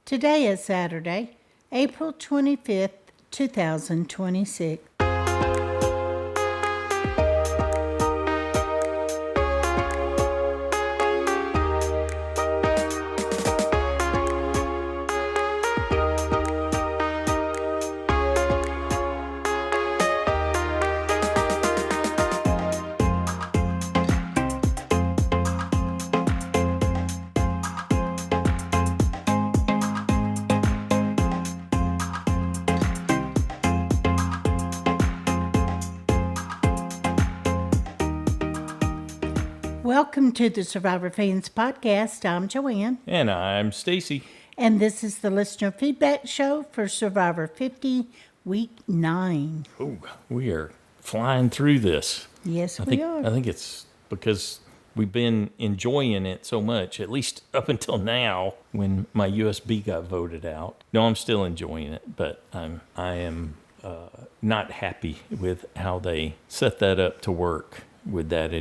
Today is Saturday, April 25th, 2026. Welcome to the Survivor Fans Podcast. I'm Joanne. And I'm Stacy. And this is the listener feedback show for Survivor 50, Week 9. Oh, we are flying through this. Yes, we are. I think it's because we've been enjoying it so much, at least up until now when my USB got voted out. No, I'm still enjoying it, but I am not happy with how they set that up to work with that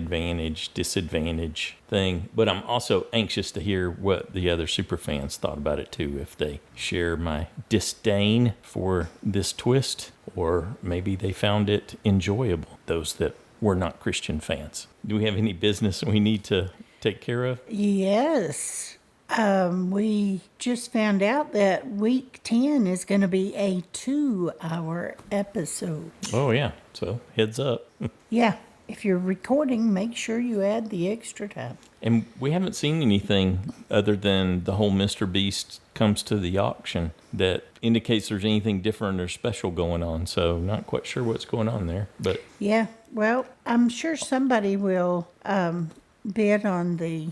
disadvantage thing. But I'm also anxious to hear what the other superfans thought about it too, if they share my disdain for this twist, or maybe they found it enjoyable, those that were not Christian fans. Do we have any business we need to take care of? Yes. We just found out that week 10 is going to be a 2-hour episode. Oh, yeah. So heads up. Yeah. If you're recording, make sure you add the extra time. And we haven't seen anything other than the whole Mr. Beast comes to the auction that indicates there's anything different or special going on. So not quite sure what's going on there. But yeah, well, I'm sure somebody will bid on the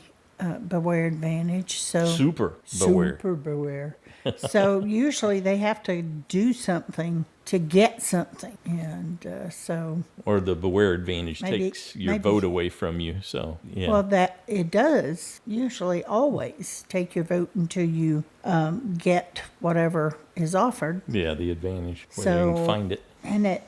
Beware Advantage. So Super Beware. Super Beware. So usually they have to do something to get something, and so... Or the Beware Advantage takes your vote away from you, so, yeah. Well, that it does usually always take your vote until you get whatever is offered. Yeah, the advantage, where you can find it. And it,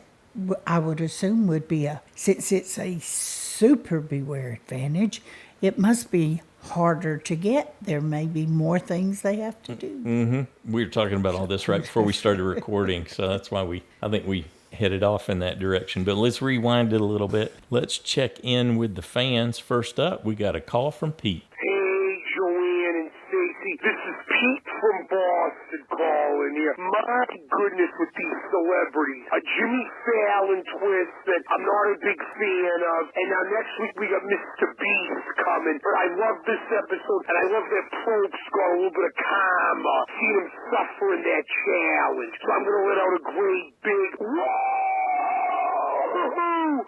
I would assume, would be since it's a Super Beware Advantage, it must be harder to get. There may be more things they have to do. Mm-hmm. We were talking about all this right before we started recording, so that's why I think we headed off in that direction. But let's rewind it a little bit. Let's check in with the fans. First up, we got a call from Pete. Hey, Joanne and Stacy. This is Pete from Boston calling here. My goodness, with these celebrities. A Jimmy Fallon twist that I'm not a big fan of. And now next week we got Mr. Beast coming. But I love this episode, and I love that Probst got a little bit of karma. Seeing him suffer in that challenge. So I'm going to let out a great big...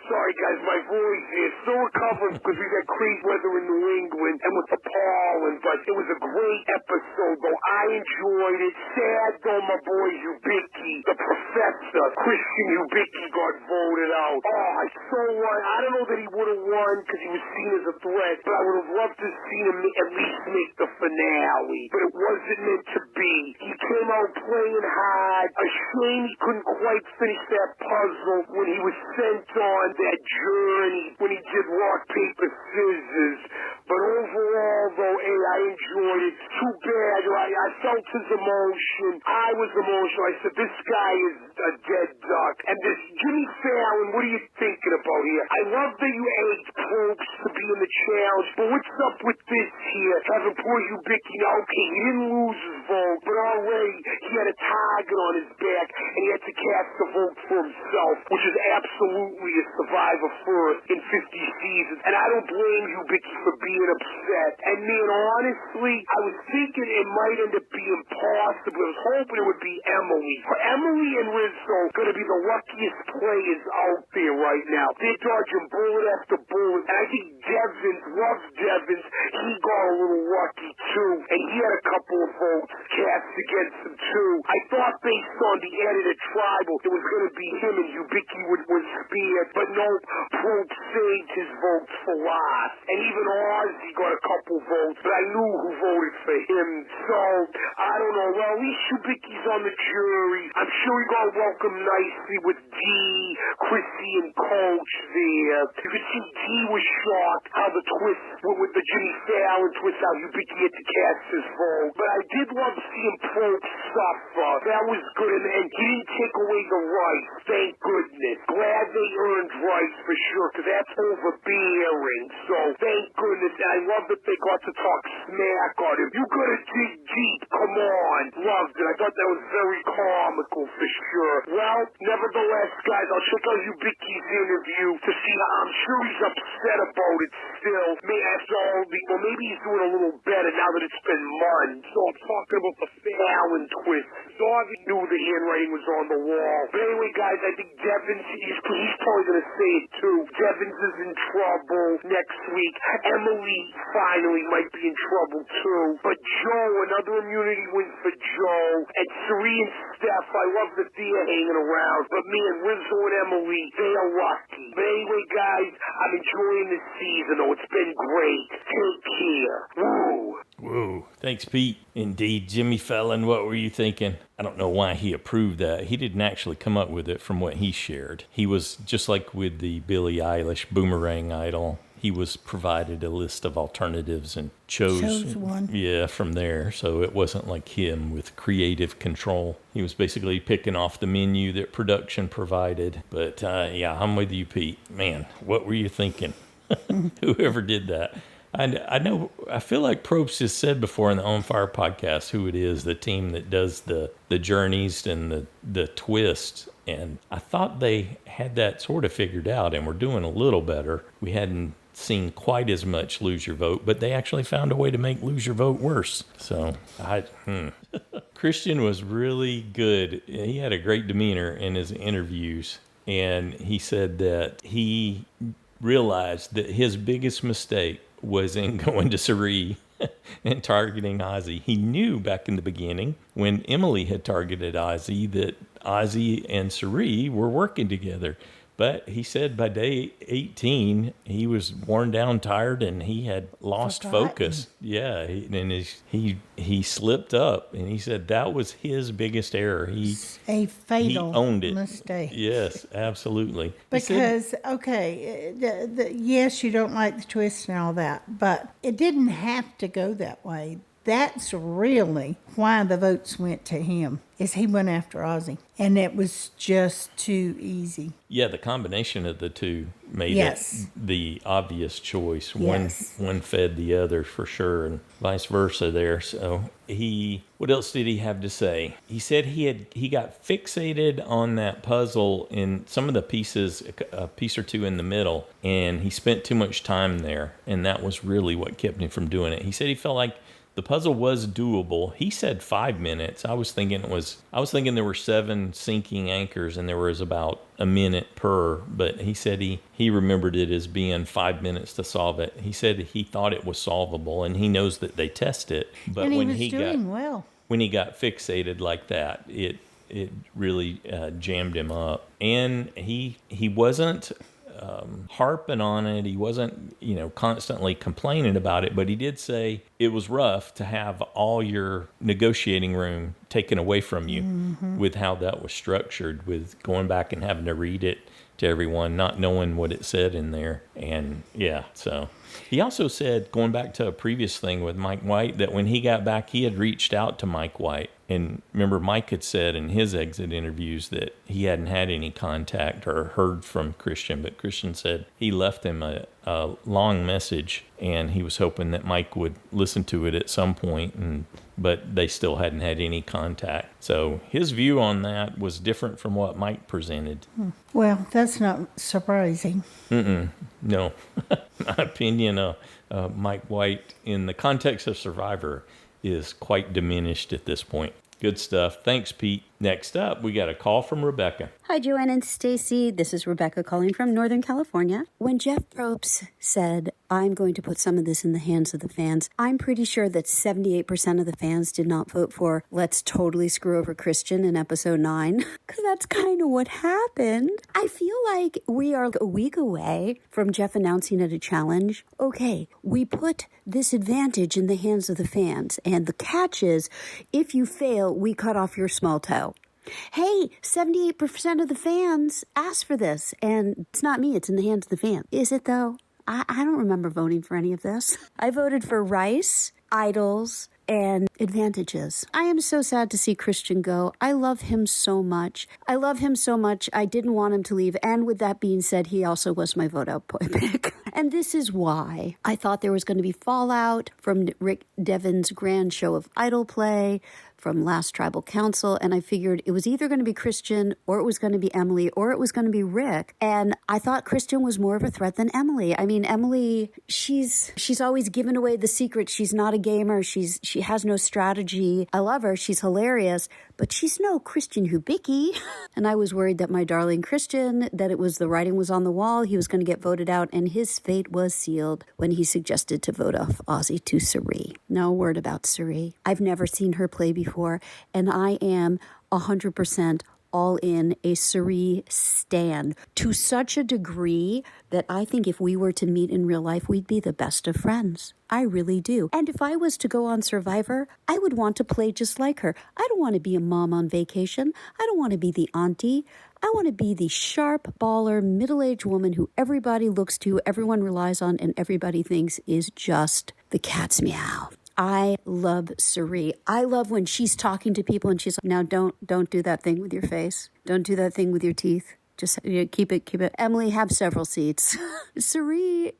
Sorry, guys, my voice is still recovering because we've had crazy weather in New England and with the pollen, but it was a great episode, though. I enjoyed it. Sad, though, my boy Ubicki, the professor, Christian Ubicki, got voted out. Oh, I so want. I don't know that he would have won because he was seen as a threat, but I would have loved to have seen him at least make the finale. But it wasn't meant to be. He came out playing hard. A shame he couldn't quite finish that puzzle when he was sent on that journey when he did rock, paper, scissors. But overall, though, I enjoyed it. Too bad. I felt his emotion. I was emotional. I said, this guy is a dead duck. And this Jimmy Fallon, what are you thinking about here? I love that you egged Probst to be in the challenge, but what's up with this here? Having poor Ubicki, okay, he didn't lose his vote, but already he had a target on his back, and he had to cast a vote for himself, which is absolutely a survivor first in 50 seasons. And I don't blame Ubicki for being upset. And man, honestly, I was thinking it might end up being possible. I was hoping it would be Emily. For Emily and Rizzo going to be the luckiest players out there right now. They're dodging bullet after bullet. And I think Devins, love Devins, he got a little lucky too. And he had a couple of votes cast against him too. I thought based on the edited tribal, it was going to be him and Ubicki was spared. But no, Probst saved his votes for last. And even Ozzy got a couple votes, but I knew who voted for him. So, I don't know. Well, at least Ubicki's on the jury. I'm sure he got welcomed nicely with Dee, Chrissy, and Coach there. You could see Dee was shocked how the twist, with the Jimmy Fallon twist, how Ubicki had to cast his vote. But I did love seeing folks suffer. That was good, and he didn't take away the rights, thank goodness. Glad they earned rights for sure, because that's overbearing. So, thank goodness. And I love that they got to talk smack on him. You gotta dig deep, come on. Loved it. I thought that was very comical for sure. Well, nevertheless, guys, I'll check out Ubicki's interview to see how I'm sure he's upset about it still. Well, maybe he's doing a little better now that it's been months. So I'm talking about the Fallon twist. Darby knew the handwriting was on the wall. But anyway, guys, I think Devins, he's probably going to say it too. Devins is in trouble next week. Emily finally might be in trouble too. But Joe, another immunity win for Joe. And Suri and Steph, I love that they're hanging around. But man, Rizzo and Emily, they are lucky. But anyway, guys, I'm enjoying this season, though. It's been great. Take care. Woo. Whoa. Thanks, Pete. Indeed, Jimmy Fallon, what were you thinking? I don't know why he approved that. He didn't actually come up with it from what he shared. He was, just like with the Billie Eilish Boomerang Idol, he was provided a list of alternatives and chose one. Yeah, from there. So it wasn't like him with creative control. He was basically picking off the menu that production provided. But yeah, I'm with you, Pete. Man, what were you thinking? Whoever did that. I know, I feel like Probst has said before in the On Fire podcast who it is, the team that does the journeys and the twist. And I thought they had that sort of figured out and were doing a little better. We hadn't seen quite as much Lose Your Vote, but they actually found a way to make Lose Your Vote worse. So, Christian was really good. He had a great demeanor in his interviews. And he said that he realized that his biggest mistake was in going to Suri and targeting Ozzy. He knew back in the beginning when Emily had targeted Ozzy that Ozzy and Suri were working together. But he said by day 18, he was worn down, tired, and he had lost focus. Yeah, he slipped up, and he said that was his biggest error. A fatal he owned it. mistake. Yes, absolutely. Because, yes, you don't like the twist and all that, but it didn't have to go that way. That's really why the votes went to him, is he went after Ozzy. And it was just too easy. Yeah, the combination of the two made it the obvious choice. Yes. One fed the other for sure, and vice versa there. So what else did he have to say? He said he got fixated on that puzzle in some of the pieces, a piece or two in the middle, and he spent too much time there, and that was really what kept him from doing it. He said he felt like the puzzle was doable. He said 5 minutes. I was thinking there were 7 sinking anchors and there was about a minute per, but he said he remembered it as being 5 minutes to solve it. He said he thought it was solvable, and he knows that they test it. But and when he was doing well. When he got fixated like that, it really jammed him up. And he wasn't harping on it. He wasn't, constantly complaining about it, but he did say it was rough to have all your negotiating room taken away from you with how that was structured, with going back and having to read it to everyone, not knowing what it said in there. And yeah, so he also said, going back to a previous thing with Mike White, that when he got back, he had reached out to Mike White. And remember, Mike had said in his exit interviews that he hadn't had any contact or heard from Christian, but Christian said he left him a long message, and he was hoping that Mike would listen to it at some point, but they still hadn't had any contact. So his view on that was different from what Mike presented. Well, that's not surprising. No. My opinion, Mike White, in the context of Survivor, is quite diminished at this point. Good stuff. Thanks, Pete. Next up, we got a call from Rebecca. Hi, Joanne and Stacy. This is Rebecca calling from Northern California. When Jeff Probst said, I'm going to put some of this in the hands of the fans, I'm pretty sure that 78% of the fans did not vote for let's totally screw over Christian in episode 9, because that's kind of what happened. I feel like we are a week away from Jeff announcing at a challenge, okay, we put this advantage in the hands of the fans, and the catch is, if you fail, we cut off your small toe. Hey, 78% of the fans asked for this, and it's not me, it's in the hands of the fans. Is it, though? I don't remember voting for any of this. I voted for Rice, Idols, and advantages. I am so sad to see Christian go. I love him so much. I didn't want him to leave. And with that being said, he also was my vote out pick. And this is why I thought there was going to be fallout from Rick Devin's grand show of idol play, from last tribal council, and I figured it was either going to be Christian or it was going to be Emily or it was going to be Rick. And I thought Christian was more of a threat than Emily. I mean, Emily, she's always given away the secret. She's not a gamer. She has no strategy. I love her. She's hilarious, but she's no Christian Hubicki. And I was worried that my darling Christian, that the writing was on the wall. He was going to get voted out, and his fate was sealed when he suggested to vote off Ozzy to Suri. No word about Suri. I've never seen her play before, and I am 100% all in a Suri stan to such a degree that I think if we were to meet in real life, we'd be the best of friends. I really do. And if I was to go on Survivor, I would want to play just like her. I don't want to be a mom on vacation. I don't want to be the auntie. I want to be the sharp baller, middle-aged woman who everybody looks to, everyone relies on, and everybody thinks is just the cat's meow. I love Suri. I love when she's talking to people and she's like, now don't do that thing with your face. Don't do that thing with your teeth. Just keep it. Emily, have several seats. Suri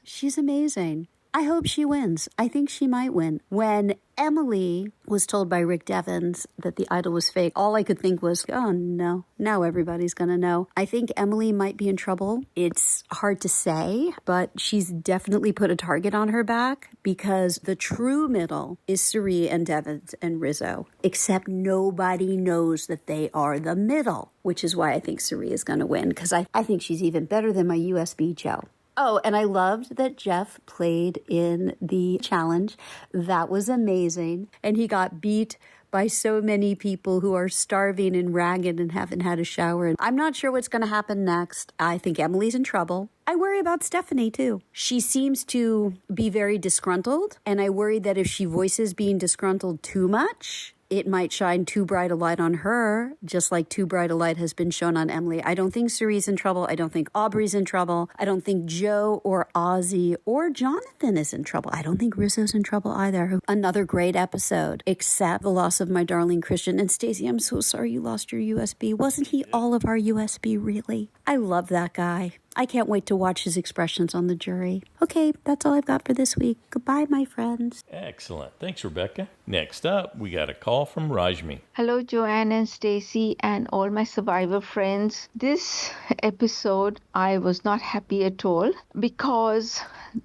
she's amazing. I hope she wins. I think she might win. When Emily was told by Rick Devens that the idol was fake, all I could think was, oh no, now everybody's going to know. I think Emily might be in trouble. It's hard to say, but she's definitely put a target on her back because the true middle is Suri and Devens and Rizzo, except nobody knows that they are the middle, which is why I think Suri is going to win because I think she's even better than my USB Joe. Oh, and I loved that Jeff played in the challenge. That was amazing. And he got beat by so many people who are starving and ragged and haven't had a shower. And I'm not sure what's going to happen next. I think Emily's in trouble. I worry about Stephanie, too. She seems to be very disgruntled. And I worry that if she voices being disgruntled too much, it might shine too bright a light on her, just like too bright a light has been shown on Emily. I don't think Suri's in trouble. I don't think Aubrey's in trouble. I don't think Joe or Ozzy or Jonathan is in trouble. I don't think Rizzo's in trouble either. Another great episode, except the loss of my darling Christian. And Stacey, I'm so sorry you lost your USB. Wasn't he all of our USB, really? I love that guy. I can't wait to watch his expressions on the jury. Okay, that's all I've got for this week. Goodbye, my friends. Excellent. Thanks, Rebecca. Next up, we got a call from Rashmi. Hello, Joanne and Stacy and all my Survivor friends. This episode, I was not happy at all because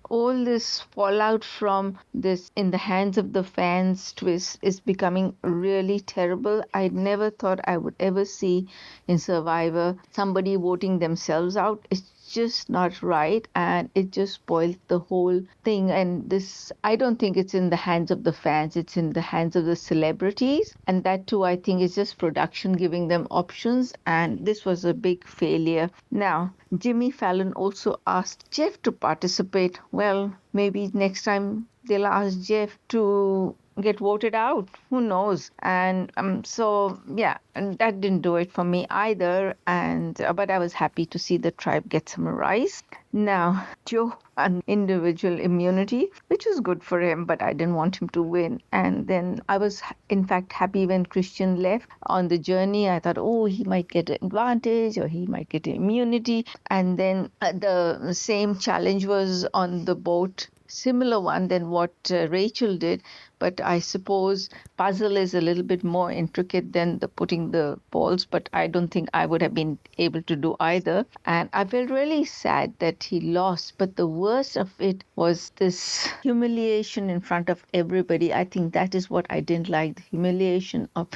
all this fallout from this in the hands of the fans twist is becoming really terrible. I never thought I would ever see in Survivor somebody voting themselves out. It's just not right, and it just spoiled the whole thing. And this, I don't think it's in the hands of the fans, it's in the hands of the celebrities, and that too I think is just production giving them options, and this was a big failure. Now, Jimmy Fallon also asked Jeff to participate. Well, maybe next time they'll ask Jeff to get voted out. Who knows? And so yeah, and that didn't do it for me either. And but I was happy to see the tribe get some rice. Now, Joe, an individual immunity, which was good for him, but I didn't want him to win. And then I was, in fact, happy when Christian left on the journey. I thought, oh, he might get an advantage or he might get immunity. And then the same challenge was on the boat, similar one than what Rachel did, but I suppose puzzle is a little bit more intricate than the putting the balls, but I don't think I would have been able to do either. And I felt really sad that he lost, but the worst of it was this humiliation in front of everybody. I think that is what I didn't like, the humiliation of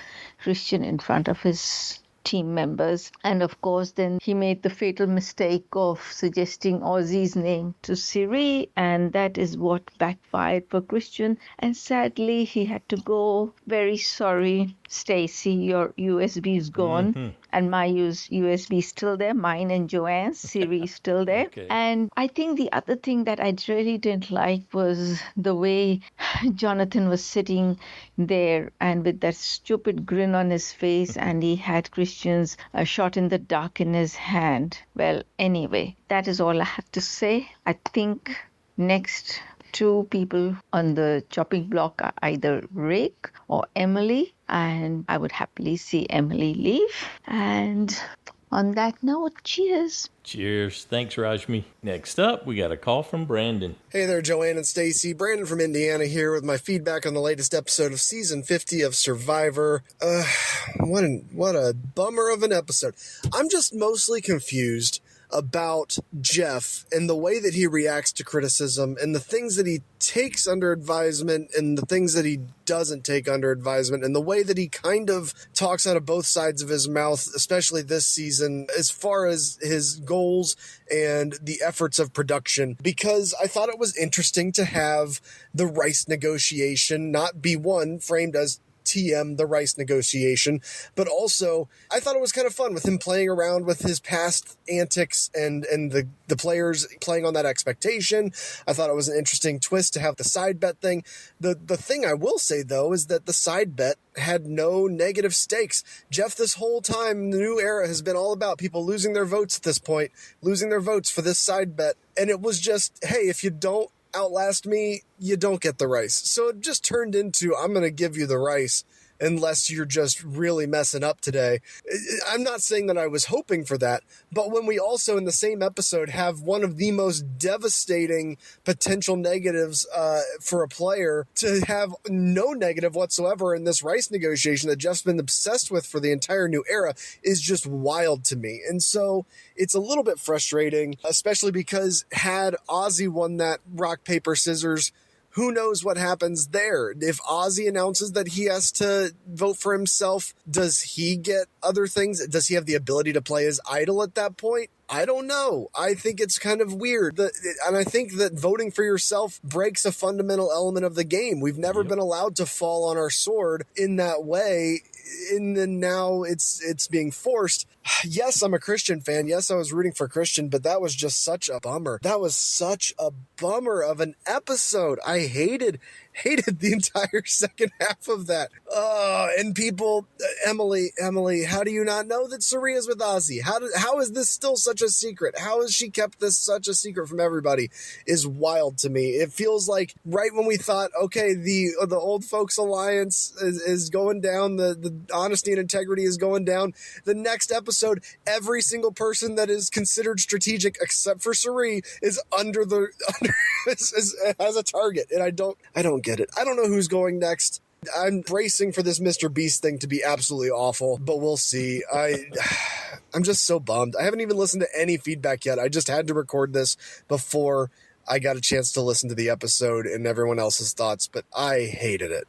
Christian in front of his team members. And of course, then he made the fatal mistake of suggesting Ozzy's name to Siri, and that is what backfired for Christian. And sadly, he had to go. Very sorry, Stacy, your USB is gone. Mm-hmm. And my USB is still there, mine and Joanne's. Siri is still there. Okay. And I think the other thing that I really didn't like was the way Jonathan was sitting there and with that stupid grin on his face, and he had Christian's shot in the dark in his hand. Well, anyway, that is all I have to say. I think next two people on the chopping block are either Rick or Emily, and I would happily see Emily leave. And on that note, cheers. Cheers. Thanks, Rashmi. Next up, we got a call from Brandon. Hey there, Joanne and Stacy. Brandon from Indiana here with my feedback on the latest episode of season 50 of Survivor. What a bummer of an episode. I'm just mostly confused about Jeff and the way that he reacts to criticism and the things that he takes under advisement and the things that he doesn't take under advisement and the way that he kind of talks out of both sides of his mouth, especially this season, as far as his goals and the efforts of production. Because I thought it was interesting to have the rice negotiation not be one framed as TM, the rice negotiation, but also I thought it was kind of fun with him playing around with his past antics and the players playing on that expectation. I thought it was an interesting twist to have the side bet thing. The thing I will say, though, is that the side bet had no negative stakes. Jeff, this whole time, the new era has been all about people losing their votes at this point, losing their votes for this side bet. And it was just, hey, if you don't outlast me, you don't get the rice. So it just turned into, I'm going to give you the rice unless you're just really messing up today. I'm not saying that I was hoping for that, but when we also in the same episode have one of the most devastating potential negatives for a player to have no negative whatsoever in this rice negotiation that Jeff's been obsessed with for the entire new era is just wild to me. And so it's a little bit frustrating, especially because had Ozzy won that rock, paper, scissors, who knows what happens there? If Ozzy announces that he has to vote for himself, does he get other things? Does he have the ability to play his idol at that point? I don't know. I think it's kind of weird. And I think that voting for yourself breaks a fundamental element of the game. We've never been allowed to fall on our sword in that way. And then now it's being forced. Yes, I'm a Christian fan. Yes, I was rooting for Christian, but that was just such a bummer. That was such a bummer of an episode. I hated the entire second half of that. And people, Emily, how do you not know that Saria's with Ozzy? How is this still such a secret? How has she kept this such a secret from everybody? Is wild to me. It feels like right when we thought, okay, the old folks alliance is going down, the honesty and integrity is going down. The next episode, every single person that is considered strategic except for Sari is under as a target, and I don't get it. I don't know who's going next. I'm bracing for this Mr. Beast thing to be absolutely awful, but we'll see. I'm just so bummed. I haven't even listened to any feedback yet. I just had to record this before I got a chance to listen to the episode and everyone else's thoughts, but I hated it.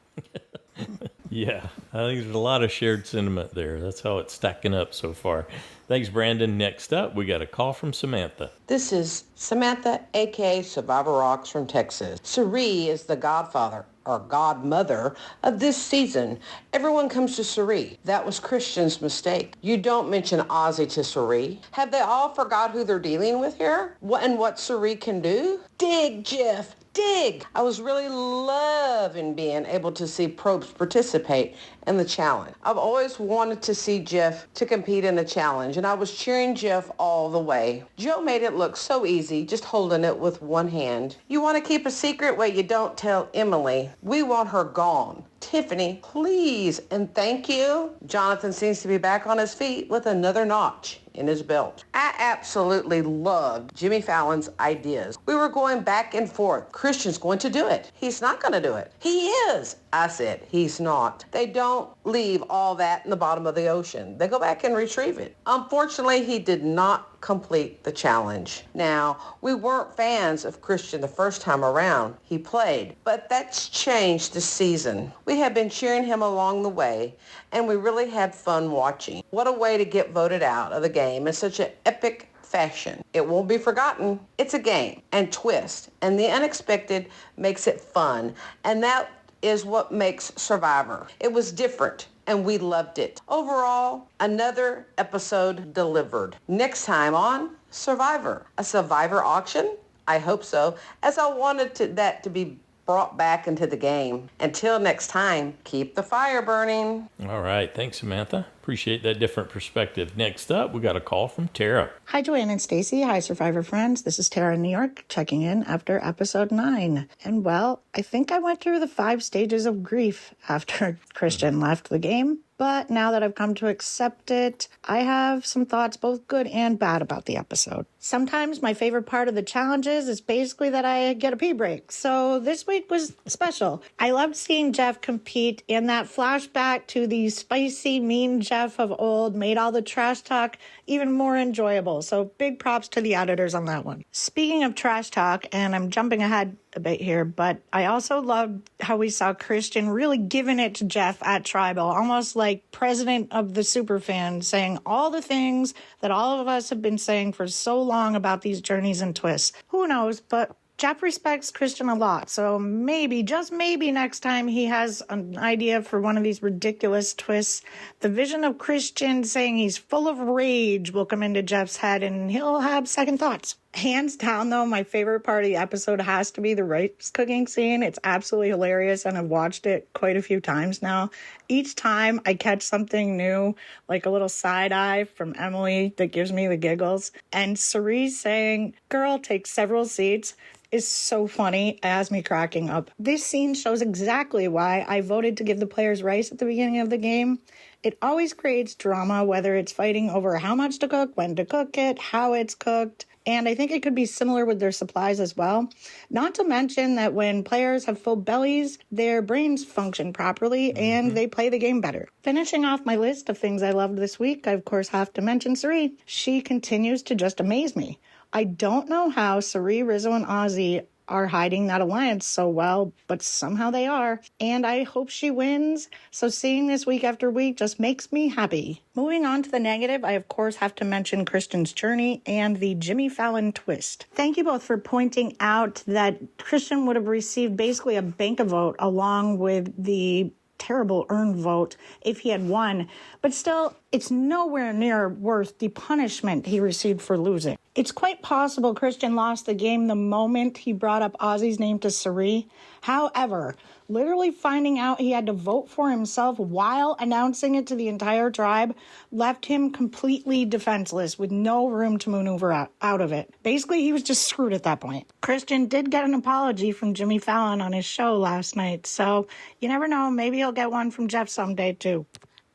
Yeah, I think there's a lot of shared sentiment there. That's how it's stacking up so far. Thanks, Brandon. Next up, we got a call from Samantha. This is Samantha, a.k.a. Survivor Rocks from Texas. Sari is the godfather or godmother of this season. Everyone comes to Sari. That was Christian's mistake. You don't mention Ozzy to Sari. Have they all forgot who they're dealing with here? What Sari can do? Dig, Jeff. Dig! I was really loving being able to see Probst participate in the challenge. I've always wanted to see Jeff to compete in a challenge, and I was cheering Jeff all the way. Joe made it look so easy, just holding it with one hand. You want to keep a secret? Well, you don't tell Emily. We want her gone. Tiffany, please and thank you. Jonathan seems to be back on his feet with another notch in his belt. I absolutely loved Jimmy Fallon's ideas. We were going back and forth. Christian's going to do it. He's not going to do it. He is. I said, he's not. They don't leave all that in the bottom of the ocean. They go back and retrieve it. Unfortunately, he did not complete the challenge. Now, we weren't fans of Christian the first time around he played, but that's changed this season. We have been cheering him along the way, and we really had fun watching. What a way to get voted out of the game in such an epic fashion. It won't be forgotten. It's a game and twist, and the unexpected makes it fun, and that is what makes Survivor. It was different, and we loved it. Overall, another episode delivered. Next time on Survivor, a Survivor auction? I hope so, as I wanted that to be brought back into the game. Until next time, keep the fire burning. All right. Thanks, Samantha. appreciate that different perspective. Next up, we got a call from Tara. Hi, Joanne and Stacy. Hi, Survivor friends. This is Tara in New York, checking in after episode 9. And well, I think I went through the 5 stages of grief after Christian left the game. But now that I've come to accept it, I have some thoughts, both good and bad, about the episode. Sometimes my favorite part of the challenges is basically that I get a pee break. So this week was special. I loved seeing Jeff compete, and that flashback to the spicy, mean Jeff of old made all the trash talk even more enjoyable. So big props to the editors on that one. Speaking of trash talk, and I'm jumping ahead a bit here, but I also loved how we saw Christian really giving it to Jeff at Tribal, almost like president of the superfan, saying all the things that all of us have been saying for so long about these journeys and twists. Who knows, but Jeff respects Christian a lot, so maybe, just maybe next time he has an idea for one of these ridiculous twists, the vision of Christian saying he's full of rage will come into Jeff's head and he'll have second thoughts. Hands down, though, my favorite part of the episode has to be the rice cooking scene. It's absolutely hilarious, and I've watched it quite a few times now. Each time I catch something new, like a little side eye from Emily that gives me the giggles. And Cerise saying, "Girl, take several seats," is so funny. It has me cracking up. This scene shows exactly why I voted to give the players rice at the beginning of the game. It always creates drama, whether it's fighting over how much to cook, when to cook it, how it's cooked. And I think it could be similar with their supplies as well. Not to mention that when players have full bellies, their brains function properly and they play the game better. Finishing off my list of things I loved this week, I of course have to mention Suri. She continues to just amaze me. I don't know how Suri, Rizzo, and Ozzy are hiding that alliance so well, but somehow they are. And I hope she wins. So seeing this week after week just makes me happy. Moving on to the negative, I of course have to mention Christian's journey and the Jimmy Fallon twist. Thank you both for pointing out that Christian would have received basically a bank vote along with the terrible earned vote if he had won, but still, it's nowhere near worth the punishment he received for losing. It's quite possible Christian lost the game the moment he brought up Ozzy's name to Suri. However, literally finding out he had to vote for himself while announcing it to the entire tribe left him completely defenseless with no room to maneuver out of it. Basically, he was just screwed at that point. Christian did get an apology from Jimmy Fallon on his show last night, so you never know, maybe he'll get one from Jeff someday too.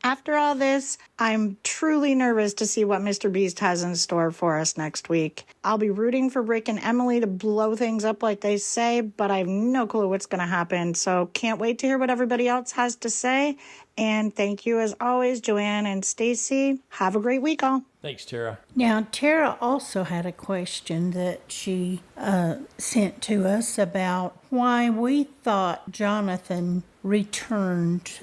After all this, I'm truly nervous to see what Mr. Beast has in store for us next week. I'll be rooting for Rick and Emily to blow things up like they say, but I have no clue what's going to happen, so can't wait to hear what everybody else has to say. And thank you as always, Joanne and Stacy. Have a great week, all. Thanks, Tara. Now, Tara also had a question that she sent to us about why we thought Jonathan returned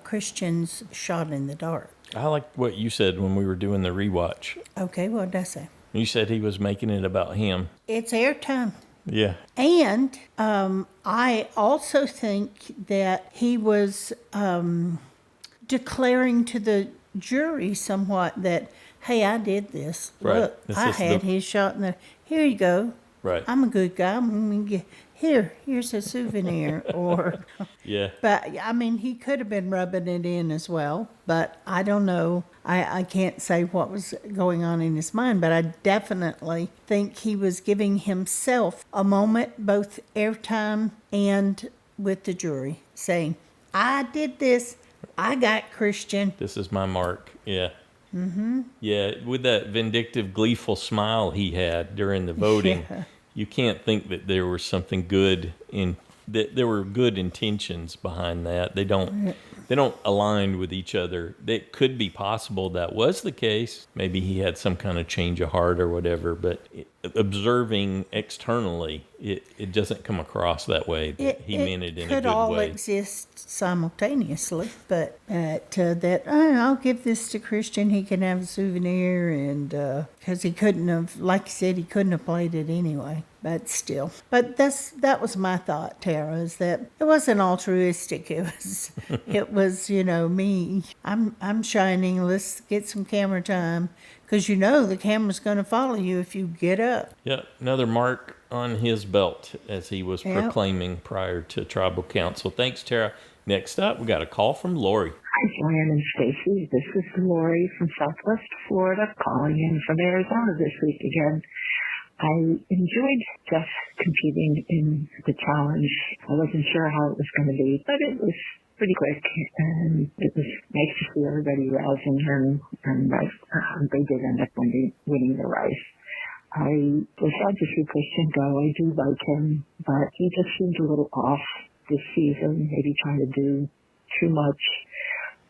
Christian's shot in the dark. I like what you said when we were doing the rewatch. Okay, what did I say? You said he was making it about him. It's airtime. Yeah. And I also think that he was declaring to the jury somewhat that, hey, I did this. Right. Look, I had his shot in the... Here you go. Right. I'm a good guy. I'm going to get... Here's a souvenir. Or... Yeah. But, I mean, he could have been rubbing it in as well. But I don't know. I can't say what was going on in his mind. But I definitely think he was giving himself a moment, both airtime and with the jury, saying, I did this. I got Christian. This is my mark. Yeah. Mm-hmm. Yeah, with that vindictive, gleeful smile he had during the voting, you can't think that there was something good in that. There were good intentions behind that. They don't align with each other. It could be possible that was the case. Maybe he had some kind of change of heart or whatever. But observing externally, it doesn't come across that way. That he meant it in a good way. It could all exist simultaneously, but I'll give this to Christian. He can have a souvenir, and because he couldn't have, like you said, he couldn't have played it anyway. But still, that was my thought, Tara, is that it wasn't altruistic. It was me. I'm shining. Let's get some camera time. Because the camera's going to follow you if you get up. Yeah, another mark on his belt, as he was proclaiming prior to Tribal Council. Thanks, Tara. Next up, we got a call from Laurie. I Joanne and Stacy. This is Laurie from Southwest Florida calling in from Arizona this week again. I enjoyed Jeff competing in the challenge. I wasn't sure how it was going to be, but it was pretty quick, and it was nice to see everybody rousing him, and they did end up winning the race. I was sad to see Christian go. I do like him, but he just seemed a little off this season, maybe trying to do too much.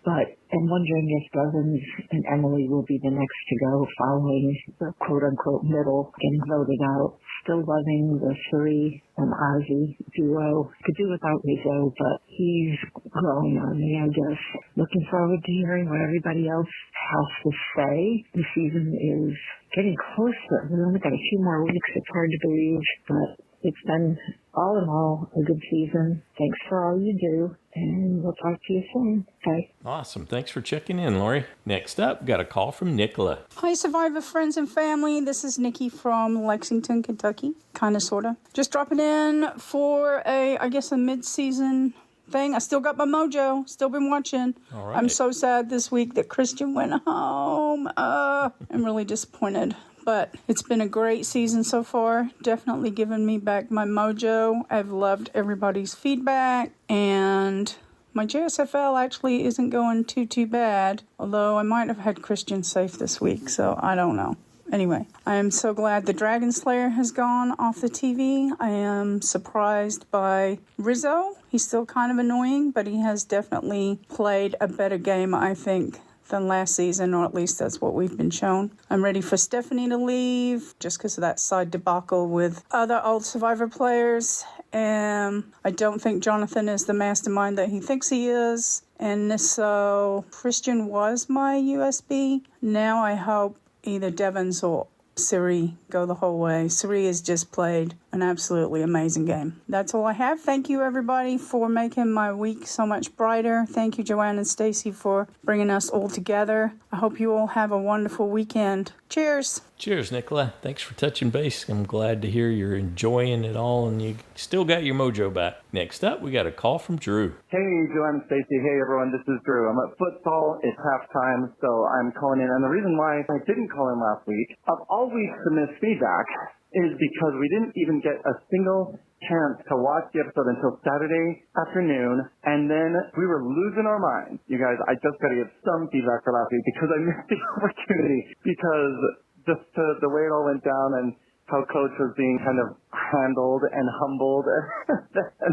But I'm wondering if Devins and Emily will be the next to go following the quote-unquote middle getting voted out. Still loving the Suri and Ozzy duo. Could do without Rizzo, but he's growing on me, I guess. Looking forward to hearing what everybody else has to say. The season is getting closer. We've only got a few more weeks. It's hard to believe, but it's been, all in all, a good season. Thanks for all you do, and we'll talk to you soon. Bye. Awesome. Thanks for checking in, Laurie. Next up, got a call from Nicola. Hi, Survivor friends and family. This is Nikki from Lexington, Kentucky. Kind of, sort of. Just dropping in for a mid-season thing. I still got my mojo. Still been watching. All right. I'm so sad this week that Christian went home. I'm really disappointed. But it's been a great season so far. Definitely given me back my mojo. I've loved everybody's feedback. And my JSFL actually isn't going too bad. Although I might have had Christian safe this week, so I don't know. Anyway, I am so glad the Dragon Slayer has gone off the TV. I am surprised by Rizzo. He's still kind of annoying, but he has definitely played a better game, I think, than last season, or at least that's what we've been shown. I'm ready for Stephanie to leave, just because of that side debacle with other old Survivor players. I don't think Jonathan is the mastermind that he thinks he is. And so Christian was my USB. Now I hope either Devins or Suri go the whole way. Suri has just played an absolutely amazing game. That's all I have. Thank you, everybody, for making my week so much brighter. Thank you, Joanne and Stacy, for bringing us all together. I hope you all have a wonderful weekend. Cheers. Cheers, Nicola. Thanks for touching base. I'm glad to hear you're enjoying it all and you still got your mojo back. Next up, we got a call from Drew. Hey, Joanne and Stacy. Hey, everyone. This is Drew. I'm at football. It's halftime, so I'm calling in. And the reason why I didn't call in last week, of all weeks to miss feedback, is because we didn't even get a single chance to watch the episode until Saturday afternoon, and then we were losing our minds. You guys, I just got to give some feedback for last week because I missed the opportunity, because just the way it all went down and how Coach was being kind of handled and humbled, and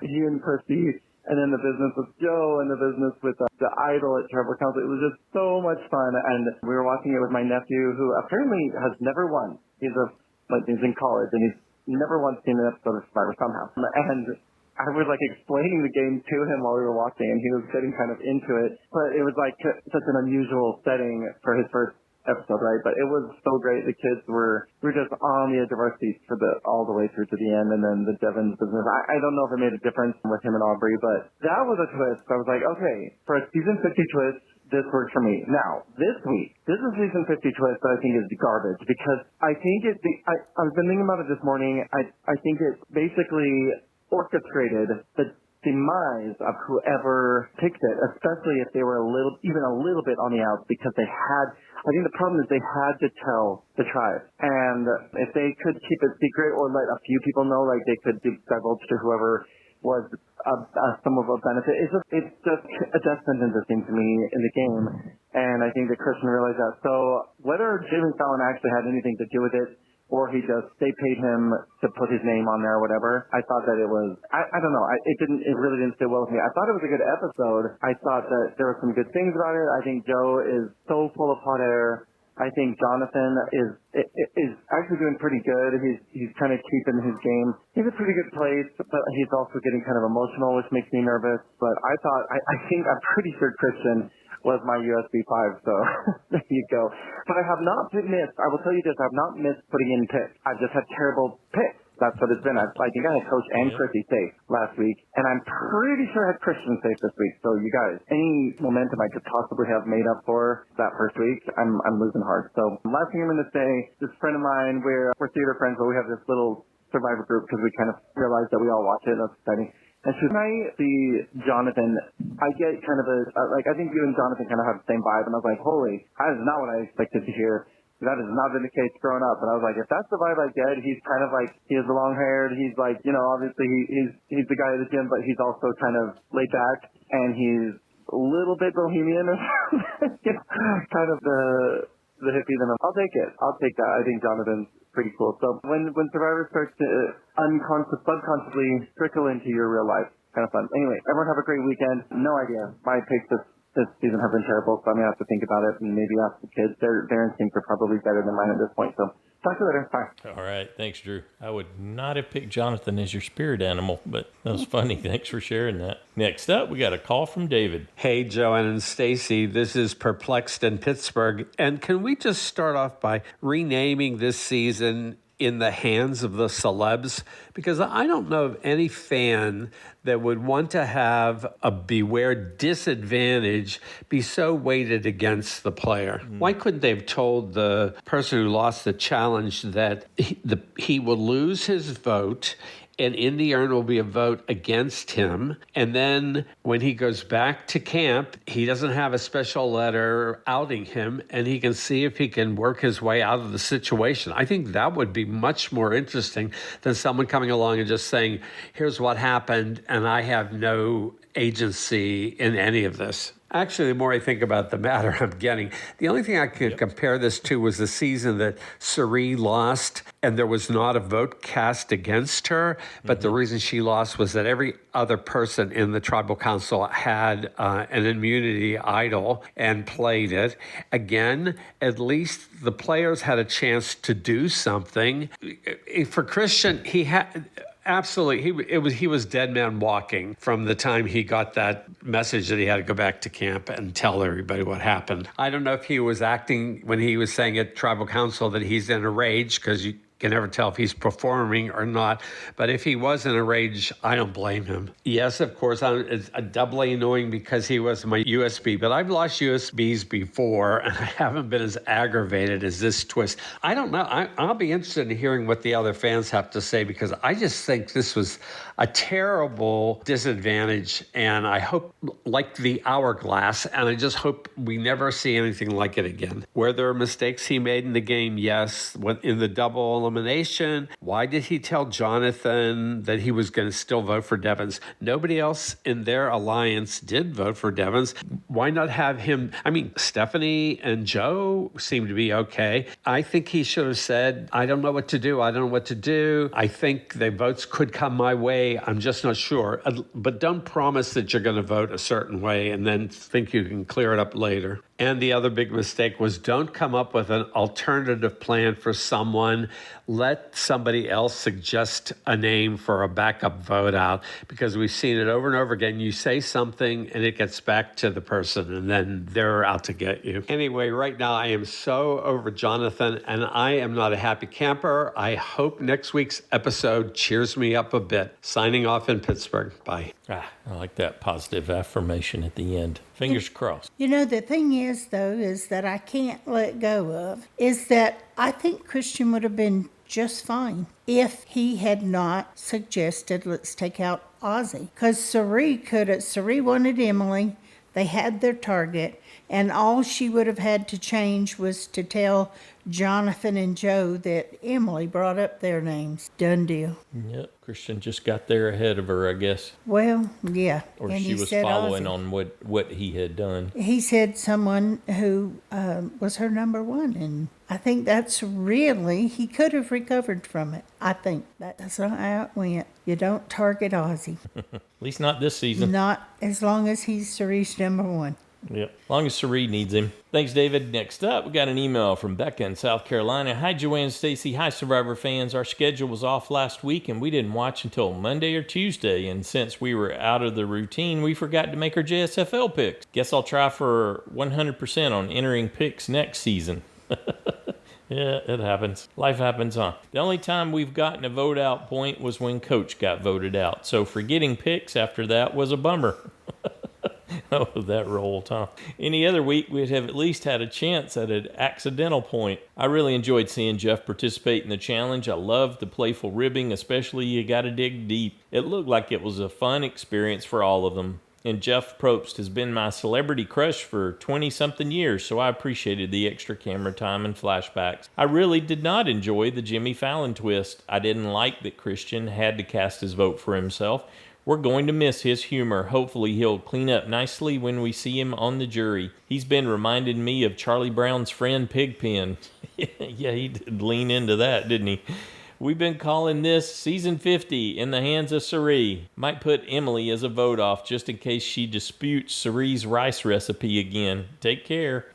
he and Christy, and then the business with Joe and the business with the idol at Trevor Council. It was just so much fun, and we were watching it with my nephew, who apparently has never won. He's in college, and he's never once seen an episode of Survivor somehow. And I was explaining the game to him while we were watching, and he was getting kind of into it. But it was such an unusual setting for his first episode, right? But it was so great. The kids were just on the edge of our seats for all the way through to the end, and then the Devins business. I don't know if it made a difference with him and Aubrey, but that was a twist. I was like, okay, for a season 50 twist, this worked for me. Now, this week, this is season 50 twist that I think is garbage, because I think I've been thinking about it this morning. I think it basically orchestrated the demise of whoever picked it, especially if they were even a little bit on the outs, because I think the problem is they had to tell the tribe. And if they could keep it secret or let a few people know, they could divulge to whoever was some of a benefit. It's just a death sentence, it seems to me, in the game. And I think that Christian realized that. So whether Jalen Fallon actually had anything to do with it, or they paid him to put his name on there or whatever, I thought that it was, I don't know, it really didn't sit well with me. I thought it was a good episode. I thought that there were some good things about it. I think Joe is so full of hot air. I think Jonathan is actually doing pretty good. He's kind of keeping his game. He's a pretty good place, but he's also getting kind of emotional, which makes me nervous. But I'm pretty sure Christian was my USB 5, so there you go. But I have not missed, I will tell you this, I have not missed putting in picks. I've just had terrible picks. That's what it's been. I think I had Coach and Chrissy safe last week, and I'm pretty sure I had Christian safe this week. So you guys, any momentum I could possibly have made up for that first week, I'm losing hard. So last thing I'm going to say, this friend of mine, we're theater friends, but we have this little Survivor group because we kind of realized that we all watch it. That's exciting. And so when I see Jonathan, I get kind of I think you and Jonathan kind of have the same vibe, and I was like, holy, that is not what I expected to hear. That has not been the case growing up. And I was like, if that's the vibe I get, he's kind of like, he has the long hair. He's like, obviously he's the guy at the gym, but he's also kind of laid back, and he's a little bit bohemian, kind of the hippie. Then I'll take it. I'll take that. I think Jonathan's pretty cool. So when Survivor starts to subconsciously trickle into your real life, kind of fun. Anyway, everyone have a great weekend. No idea. My picks this season have been terrible, so I'm going to have to think about it and maybe ask the kids. Their instincts are probably better than mine at this point. So talk to you later. Bye. All right. Thanks, Drew. I would not have picked Jonathan as your spirit animal, but that was funny. Thanks for sharing that. Next up, we got a call from David. Hey, Joanne and Stacy. This is Perplexed in Pittsburgh. And can we just start off by renaming this season In the Hands of the Celebs? Because I don't know of any fan that would want to have a beware disadvantage be so weighted against the player. Why couldn't they have told the person who lost the challenge that he will lose his vote, and in the urn will be a vote against him. And then when he goes back to camp, he doesn't have a special letter outing him, and he can see if he can work his way out of the situation. I think that would be much more interesting than someone coming along and just saying, here's what happened, and I have no agency in any of this. Actually, the more I think about the matter I'm getting, the only thing I could compare this to was the season that Suri lost, and there was not a vote cast against her. But the reason she lost was that every other person in the tribal council had an immunity idol and played it. Again, at least the players had a chance to do something. For Christian, he had... Absolutely. He was dead man walking from the time he got that message that he had to go back to camp and tell everybody what happened. I don't know if he was acting when he was saying at tribal council that he's in a rage, because you can never tell if he's performing or not. But if he was in a rage, I don't blame him. Yes, of course, it's doubly annoying because he was my USB, but I've lost USBs before, and I haven't been as aggravated as this twist. I don't know. I'll be interested in hearing what the other fans have to say, because I just think this was a terrible disadvantage, and I hope, like the hourglass, and I just hope we never see anything like it again. Were there mistakes he made in the game? Yes. In the double elimination, why did he tell Jonathan that he was going to still vote for Devens? Nobody else in their alliance did vote for Devens. Why not have him? I mean, Stephanie and Joe seem to be okay. I think he should have said, I don't know what to do. I don't know what to do. I think the votes could come my way. I'm just not sure. But don't promise that you're going to vote a certain way and then think you can clear it up later. And the other big mistake was, don't come up with an alternative plan for someone. Let somebody else suggest a name for a backup vote out, because we've seen it over and over again. You say something and it gets back to the person, and then they're out to get you. Anyway, right now I am so over Jonathan, and I am not a happy camper. I hope next week's episode cheers me up a bit. Signing off in Pittsburgh. Bye. I like that positive affirmation at the end. Fingers crossed. You know, the thing is, though, is that I can't let go of, is that I think Christian would have been just fine if he had not suggested, let's take out Ozzy. Because Suri wanted Emily, they had their target, and all she would have had to change was to tell Jonathan and Joe that Emily brought up their names. Done deal. Yep. Christian just got there ahead of her, I guess. Well, yeah. Or and she was following Ozzy on what he had done. He said someone who was her number one, and I think that's really, he could have recovered from it. I think that's how it went. You don't target Ozzy. At least not this season. Not as long as he's Suri's number one. Yep. As long as Suri needs him. Thanks, David. Next up, we got an email from Becca in South Carolina. Hi, Joanne, Stacy. Hi, Survivor fans. Our schedule was off last week, and we didn't watch until Monday or Tuesday. And since we were out of the routine, we forgot to make our JSFL picks. Guess I'll try for 100% on entering picks next season. Yeah, it happens. Life happens, huh? The only time we've gotten a vote out point was when Coach got voted out. So forgetting picks after that was a bummer. Oh, that role, Tom. Any other week, we'd have at least had a chance at an accidental point. I really enjoyed seeing Jeff participate in the challenge. I loved the playful ribbing, especially You Gotta Dig Deep. It looked like it was a fun experience for all of them. And Jeff Probst has been my celebrity crush for 20-something years, so I appreciated the extra camera time and flashbacks. I really did not enjoy the Jimmy Fallon twist. I didn't like that Christian had to cast his vote for himself. We're going to miss his humor. Hopefully he'll clean up nicely when we see him on the jury. He's been reminding me of Charlie Brown's friend Pigpen. Yeah, he did lean into that, didn't he? We've been calling this Season 50 in the hands of Sari. Might put Emily as a vote off just in case she disputes Sari's rice recipe again. Take care.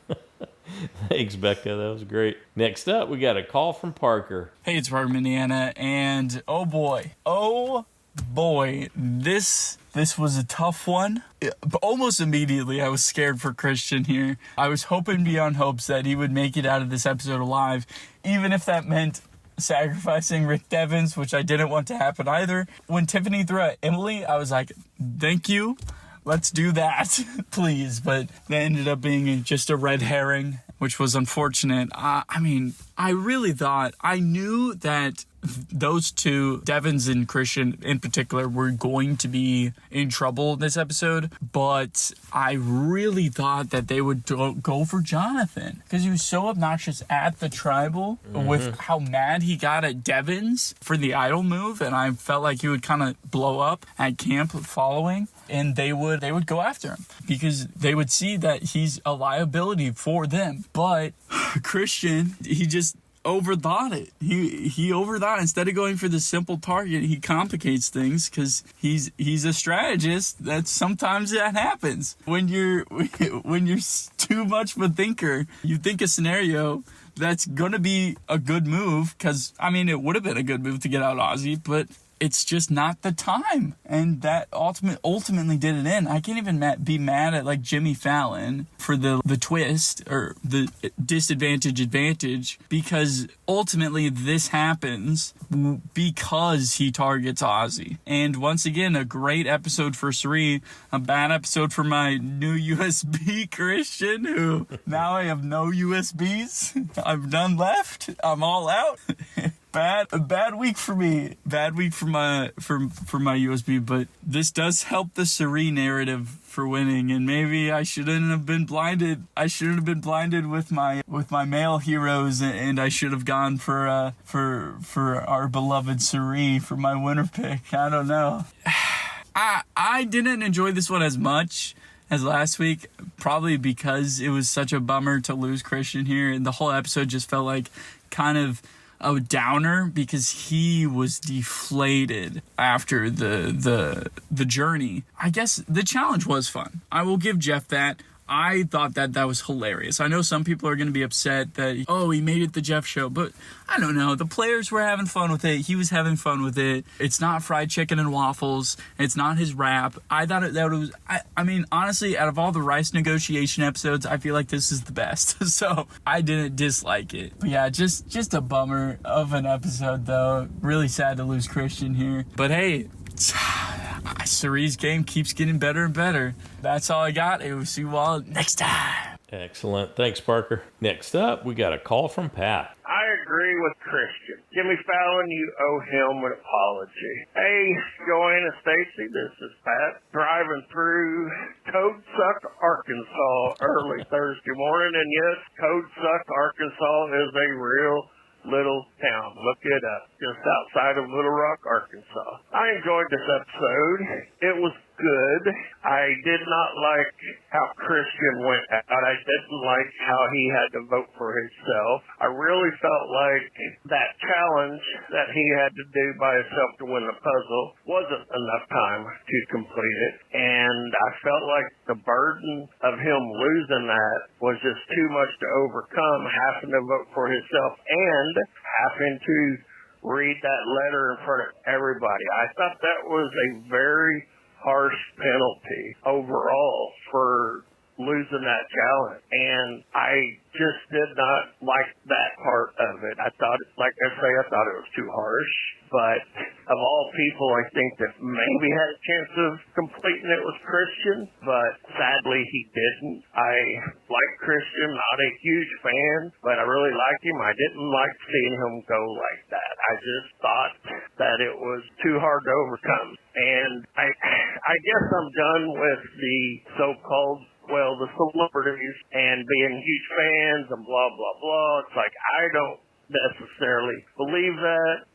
Thanks, Becca. That was great. Next up, we got a call from Parker. Hey, it's Parker from Indiana, and oh boy, this was a tough one. Almost immediately, I was scared for Christian here. I was hoping beyond hopes that he would make it out of this episode alive, even if that meant sacrificing Rick Devens, which I didn't want to happen either. When Tiffany threw at Emily, I was like, thank you. Let's do that, please. But that ended up being just a red herring, which was unfortunate. I really thought, I knew that those two, Devens and Christian in particular, were going to be in trouble this episode, but I really thought that they would go for Jonathan because he was so obnoxious at the tribal with how mad he got at Devens for the idol move, and I felt like he would kind of blow up at camp following, and they would go after him because they would see that he's a liability for them. But Christian, he just overthought it. He overthought. Instead of going for the simple target, he complicates things because he's a strategist. That sometimes that happens when you're too much of a thinker. You think a scenario that's gonna be a good move because it would have been a good move to get out Ozzy, but it's just not the time, and that ultimately did it in. I can't even be mad at like Jimmy Fallon for the twist or the advantage because ultimately this happens because he targets Ozzy. And once again, a great episode for Sari, a bad episode for my new USB Christian, who now I have no USBs. I've none left. I'm all out. Bad week for me. Bad week for my USB, but this does help the Sari narrative for winning, and maybe I shouldn't have been blinded. I shouldn't have been blinded with my male heroes, and I should have gone for our beloved Sari for my winner pick. I don't know. I didn't enjoy this one as much as last week, probably because it was such a bummer to lose Christian here, and the whole episode just felt like kind of a downer because he was deflated after the journey. I guess the challenge was fun. I will give Jeff that. I thought that was hilarious. I know some people are going to be upset that, he made it the Jeff show, but I don't know. The players were having fun with it. He was having fun with it. It's not fried chicken and waffles. It's not his rap. I thought that was, honestly, out of all the rice negotiation episodes, I feel like this is the best. So I didn't dislike it. But yeah, just a bummer of an episode though. Really sad to lose Christian here. But hey, Sari's game keeps getting better and better. That's all I got. I will see you all next time. Excellent. Thanks, Parker. Next up, we got a call from Pat. I agree with Christian. Jimmy Fallon, you owe him an apology. Hey, Joanne and Stacy, this is Pat, driving through Code Suck, Arkansas early Thursday morning. And yes, Code Suck, Arkansas is a real little town. Look it up. Just outside of Little Rock, Arkansas. I enjoyed this episode. It was good. I did not like how Christian went out. I didn't like how he had to vote for himself. I really felt like that challenge that he had to do by himself to win the puzzle wasn't enough time to complete it. And I felt like the burden of him losing that was just too much to overcome, having to vote for himself and having to read that letter in front of everybody. I thought that was a very harsh penalty overall for losing that challenge, and I just did not like that part of it. I thought, like I say, I thought it was too harsh, but of all people, I think that maybe had a chance of completing it was Christian, but sadly he didn't. I like Christian, not a huge fan, but I really liked him. I didn't like seeing him go like that. I just thought that it was too hard to overcome. And I guess I'm done with the so-called, well, the celebrities and being huge fans and blah, blah, blah. It's like, I don't necessarily believe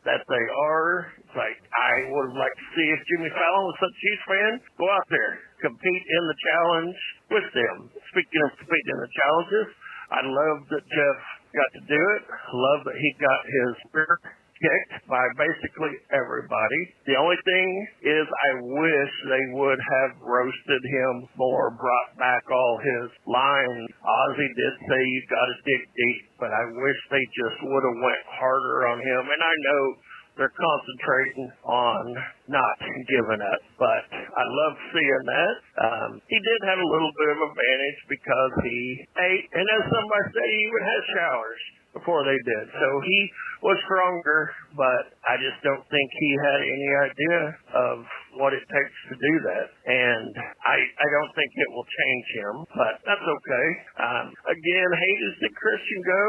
that they are. It's like, I would like to see if Jimmy Fallon was such a huge fan, go out there, compete in the challenge with them. Speaking of competing in the challenges, I love that Jeff got to do it. I love that he got his spirit kicked by basically everybody. The only thing is I wish they would have roasted him more, brought back all his lines. Ozzy did say you got to dig deep, but I wish they just would have went harder on him. And I know they're concentrating on not giving up, but I love seeing that. He did have a little bit of advantage because he ate, and as somebody said, he even had showers before they did. So he was stronger, but I just don't think he had any idea of what it takes to do that. And I don't think it will change him, but that's okay. Again, hated to Christian go.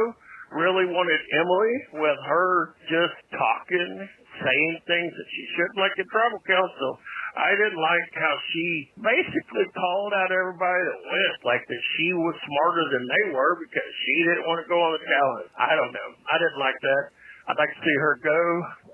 Really wanted Emily with her just talking, saying things that she shouldn't, like the tribal council. I didn't like how she basically called out everybody that went, like that she was smarter than they were because she didn't want to go on the challenge. I don't know. I didn't like that. I'd like to see her go.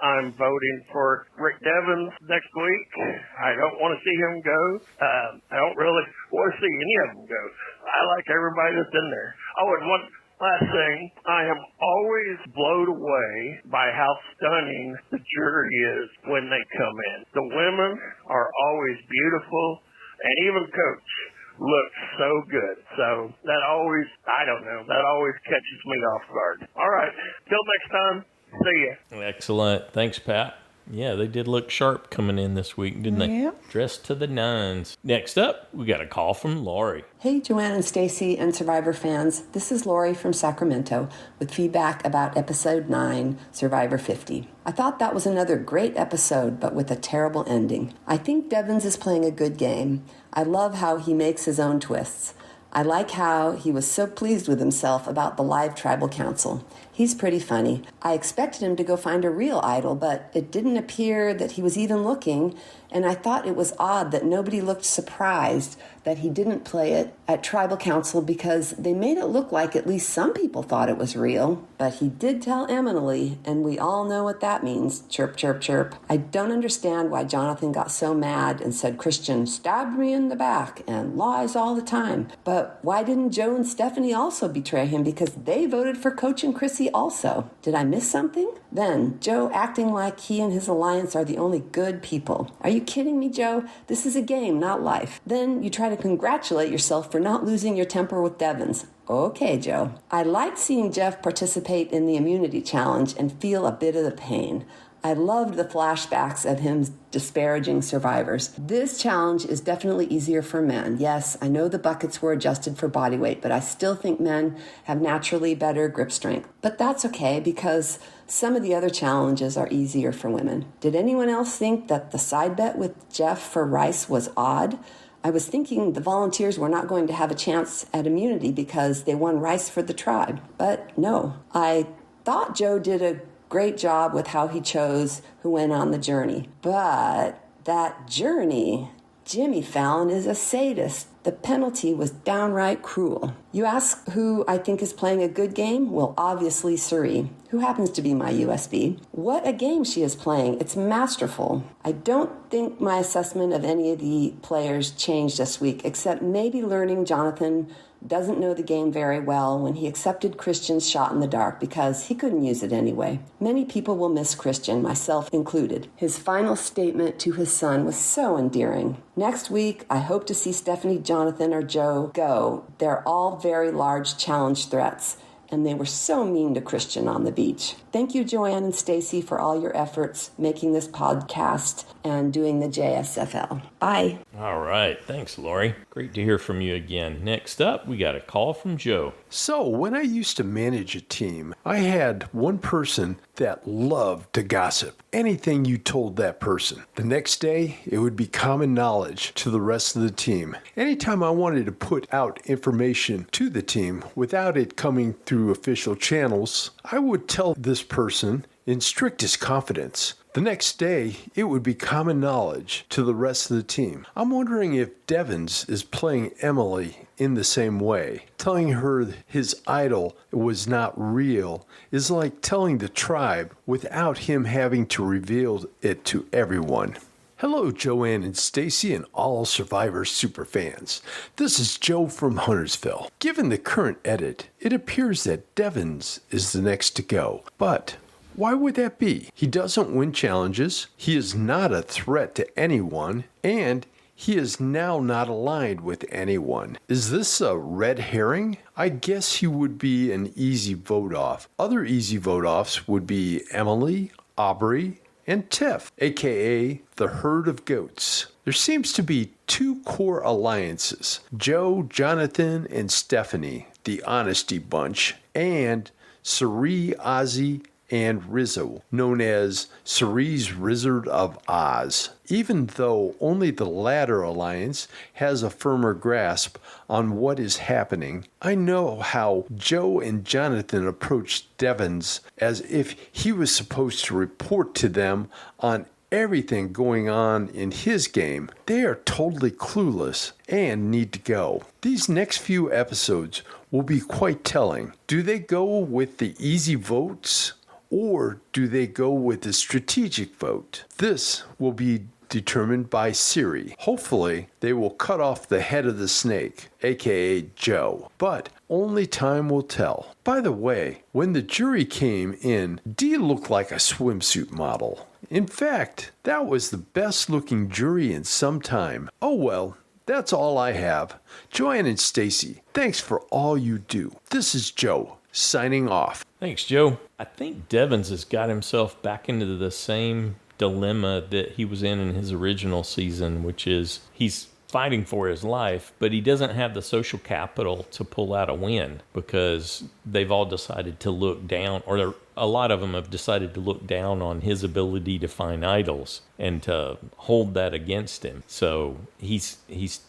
I'm voting for Rick Devens next week. I don't want to see him go. I don't really want to see any of them go. I like everybody that's in there. Oh, and one last thing, I am always blown away by how stunning the jury is when they come in. The women are always beautiful, and even Coach looks so good. So that always, I don't know, that always catches me off guard. All right, till next time, see ya. Excellent. Thanks, Pat. Yeah, they did look sharp coming in this week, didn't they? Yep. Dressed to the nines. Next up, we got a call from Laurie. Hey, Joanne and Stacy and Survivor fans. This is Laurie from Sacramento with feedback about episode 9, Survivor 50. I thought that was another great episode, but with a terrible ending. I think Devens is playing a good game. I love how he makes his own twists. I like how he was so pleased with himself about the live tribal council. He's pretty funny. I expected him to go find a real idol, but it didn't appear that he was even looking, and I thought it was odd that nobody looked surprised that he didn't play it at tribal council because they made it look like at least some people thought it was real. But he did tell Emily, and we all know what that means. Chirp, chirp, chirp. I don't understand why Jonathan got so mad and said Christian stabbed me in the back and lies all the time. But why didn't Joe and Stephanie also betray him? Because they voted for Coach and Chrissy also. Did I miss something? Then, Joe acting like he and his alliance are the only good people. Are you kidding me, Joe? This is a game, not life. Then you try to congratulate yourself for not losing your temper with Devens. Okay, Joe. I like seeing Jeff participate in the immunity challenge and feel a bit of the pain. I loved the flashbacks of him disparaging survivors. This challenge is definitely easier for men. Yes, I know the buckets were adjusted for body weight, but I still think men have naturally better grip strength. But that's okay because some of the other challenges are easier for women. Did anyone else think that the side bet with Jeff for rice was odd? I was thinking the volunteers were not going to have a chance at immunity because they won rice for the tribe. But no, I thought Joe did a great job with how he chose who went on the journey. But that journey, Jimmy Fallon is a sadist. The penalty was downright cruel. You ask who I think is playing a good game? Well, obviously Suri, who happens to be my USB. What a game she is playing. It's masterful. I don't think my assessment of any of the players changed this week, except maybe learning Jonathan doesn't know the game very well when he accepted Christian's shot in the dark because he couldn't use it anyway. Many people will miss Christian, myself included. His final statement to his son was so endearing. Next week, I hope to see Stephanie, Jonathan, or Joe go. They're all very large challenge threats, and they were so mean to Christian on the beach. Thank you, Joanne and Stacy, for all your efforts making this podcast and doing the JSFL. Bye. All right. Thanks, Laurie. Great to hear from you again. Next up, we got a call from Joe. So, when I used to manage a team, I had one person that loved to gossip. Anything you told that person, the next day, it would be common knowledge to the rest of the team. Anytime I wanted to put out information to the team without it coming through official channels, I would tell this person in strictest confidence. The next day, it would be common knowledge to the rest of the team. I'm wondering if Devins is playing Emily in the same way. Telling her his idol was not real is like telling the tribe without him having to reveal it to everyone. Hello, Joanne and Stacy and all Survivor superfans. This is Joe from Huntersville. Given the current edit, it appears that Devins is the next to go. But why would that be? He doesn't win challenges, he is not a threat to anyone, and he is now not aligned with anyone. Is this a red herring? I guess he would be an easy vote off. Other easy vote offs would be Emily, Aubrey, and Tiff, aka the herd of goats. There seems to be two core alliances, Joe, Jonathan, and Stephanie, the honesty bunch, and Suri, Ozzy, and Rizzo, known as Cerise Wizard of Oz. Even though only the latter alliance has a firmer grasp on what is happening, I know how Joe and Jonathan approached Devins as if he was supposed to report to them on everything going on in his game. They are totally clueless and need to go. These next few episodes will be quite telling. Do they go with the easy votes? Or do they go with the strategic vote? This will be determined by Siri. Hopefully, they will cut off the head of the snake, aka Joe. But only time will tell. By the way, when the jury came in, Dee looked like a swimsuit model. In fact, that was the best looking jury in some time. Oh well, that's all I have. Joanne and Stacy, thanks for all you do. This is Joe, signing off. Thanks, Joe. I think Devins has got himself back into the same dilemma that he was in his original season, which is he's fighting for his life, but he doesn't have the social capital to pull out a win because they've all decided to look down, or a lot of them have decided to look down on his ability to find idols and to hold that against him. So he's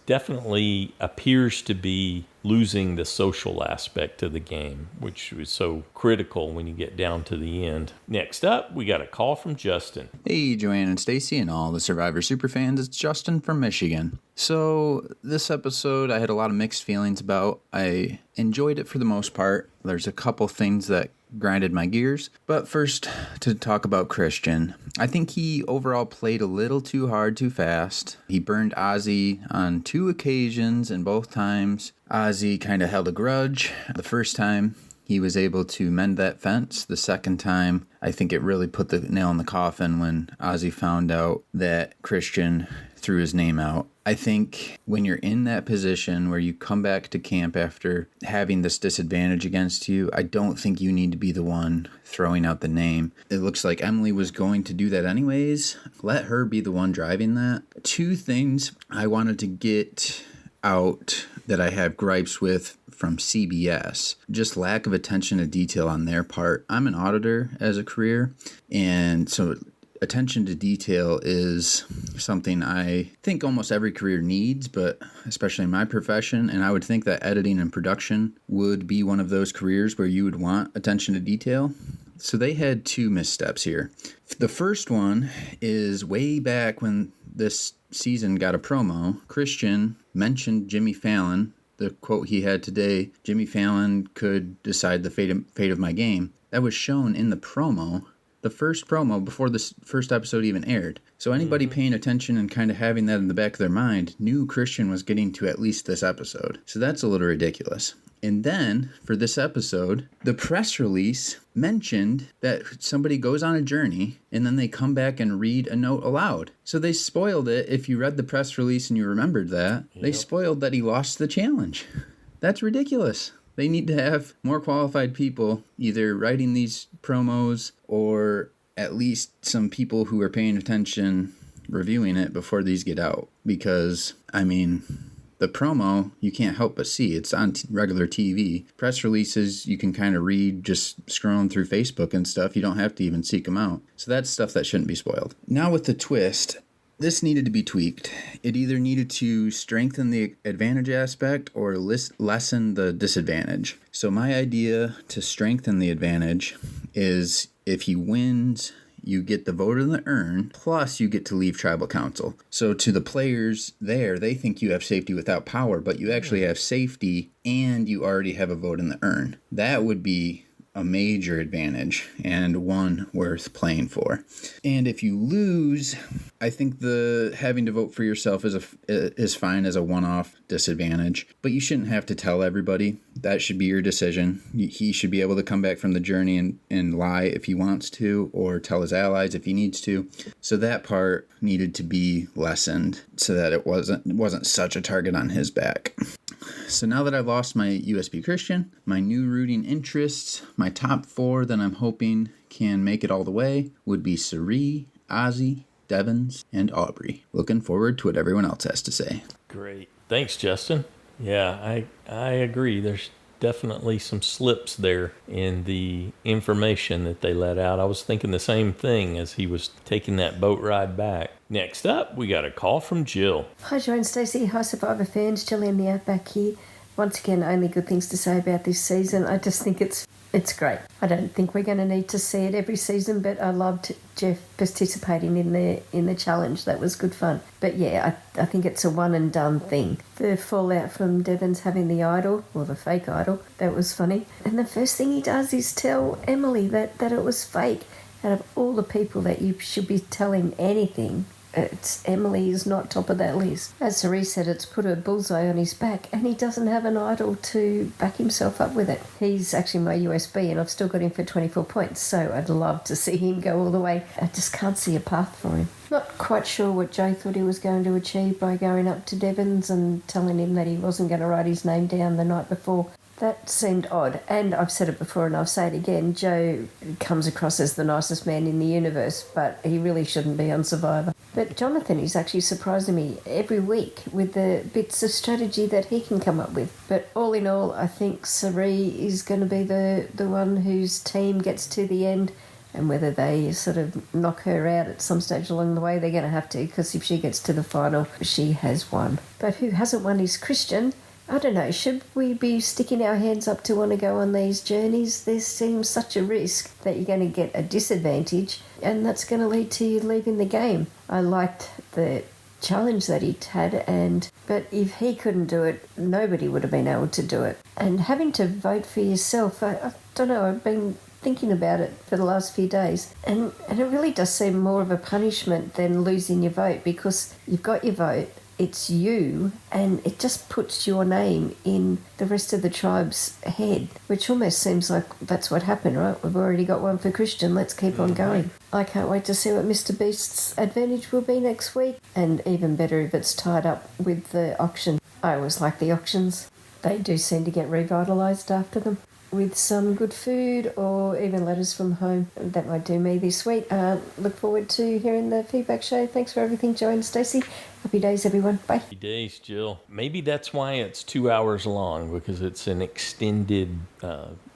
definitely appears to be losing the social aspect of the game, which is so critical when you get down to the end. Next up, we got a call from Justin. Hey, Joanne and Stacy and all the Survivor superfans, it's Justin from Michigan. So this episode I had a lot of mixed feelings about. I enjoyed it for the most part. There's a couple things that grinded my gears. But first, to talk about Christian, I think he overall played a little too hard too fast. He burned Ozzy on 2 occasions, and both times Ozzy kind of held a grudge. The first time he was able to mend that fence. The second time, I think it really put the nail in the coffin when Ozzy found out that Christian threw his name out. I think when you're in that position where you come back to camp after having this disadvantage against you, I don't think you need to be the one throwing out the name. It looks like Emily was going to do that anyways. Let her be the one driving that. 2 things I wanted to get out that I have gripes with from CBS. Just lack of attention to detail on their part. I'm an auditor as a career, and so attention to detail is something I think almost every career needs, but especially in my profession, and I would think that editing and production would be one of those careers where you would want attention to detail. So they had 2 missteps here. The first one is way back when this season got a promo, Christian mentioned Jimmy Fallon. The quote he had today, Jimmy Fallon could decide the fate of my game. That was shown in the promo, the first promo before this first episode even aired. So anybody paying attention and kind of having that in the back of their mind knew Christian was getting to at least this episode. So that's a little ridiculous. And then, for this episode, the press release mentioned that somebody goes on a journey and then they come back and read a note aloud. So they spoiled it. If you read the press release and you remembered that, They spoiled that he lost the challenge. That's ridiculous. They need to have more qualified people either writing these promos or at least some people who are paying attention reviewing it before these get out. Because, I mean, the promo, you can't help but see. It's on regular TV. Press releases, you can kind of read just scrolling through Facebook and stuff. You don't have to even seek them out. So that's stuff that shouldn't be spoiled. Now with the twist, this needed to be tweaked. It either needed to strengthen the advantage aspect or lessen the disadvantage. So my idea to strengthen the advantage is if he wins, you get the vote in the urn, plus you get to leave tribal council. So to the players there, they think you have safety without power, but you actually have safety and you already have a vote in the urn. That would be a major advantage and one worth playing for. And if you lose, I think the having to vote for yourself is fine as a one-off disadvantage, but you shouldn't have to tell everybody. That should be your decision. He should be able to come back from the journey and lie if he wants to, or tell his allies if he needs to. So that part needed to be lessened so that it wasn't such a target on his back. So now that I've lost my USB Christian, my new rooting interests, my top 4 that I'm hoping can make it all the way would be Suri, Ozzy, Devins, and Aubrey. Looking forward to what everyone else has to say. Great. Thanks, Justin. Yeah, I agree. There's definitely some slips there in the information that they let out. I was thinking the same thing as he was taking that boat ride back. Next up, we got a call from Jill. Hi, Joe and Stacey. Hi, Survivor fans. Jill in the Outback here. Once again, only good things to say about this season. I just think it's great. I don't think we're going to need to see it every season, but I loved Jeff participating in the challenge. That was good fun. But yeah, I think it's a one and done thing. The fallout from Devon's having the idol, or the fake idol, that was funny. And the first thing he does is tell Emily that it was fake. Out of all the people that you should be telling anything, Emily is not top of that list. As Cerise said, it's put a bullseye on his back, and he doesn't have an idol to back himself up with it. He's actually my USB, and I've still got him for 24 points, so I'd love to see him go all the way. I just can't see a path for him. Not quite sure what Joe thought he was going to achieve by going up to Devon's and telling him that he wasn't going to write his name down the night before. That seemed odd, and I've said it before and I'll say it again, Joe comes across as the nicest man in the universe, but he really shouldn't be on Survivor. But Jonathan is actually surprising me every week with the bits of strategy that he can come up with. But all in all, I think Sari is going to be the one whose team gets to the end, and whether they sort of knock her out at some stage along the way, they're going to have to, because if she gets to the final, she has won. But who hasn't won is Christian. I don't know, should we be sticking our hands up to want to go on these journeys? There seems such a risk that you're going to get a disadvantage, and that's going to lead to you leaving the game. I liked the challenge that he had, but if he couldn't do it, nobody would have been able to do it. And having to vote for yourself, I don't know, I've been thinking about it for the last few days, and it really does seem more of a punishment than losing your vote, because you've got your vote, it's you, and it just puts your name in the rest of the tribe's head, which almost seems like that's what happened, right? We've already got one for Christian, let's keep on going. I can't wait to see what Mr. Beast's advantage will be next week, and even better if it's tied up with the auction. I always like the auctions. They do seem to get revitalised after them, with some good food or even letters from home. That might do me this week. Look forward to hearing the feedback show. Thanks for everything, Joe and Stacey. Happy days, everyone. Bye. Happy days, Jill. Maybe that's why it's 2 hours long, because it's an extended,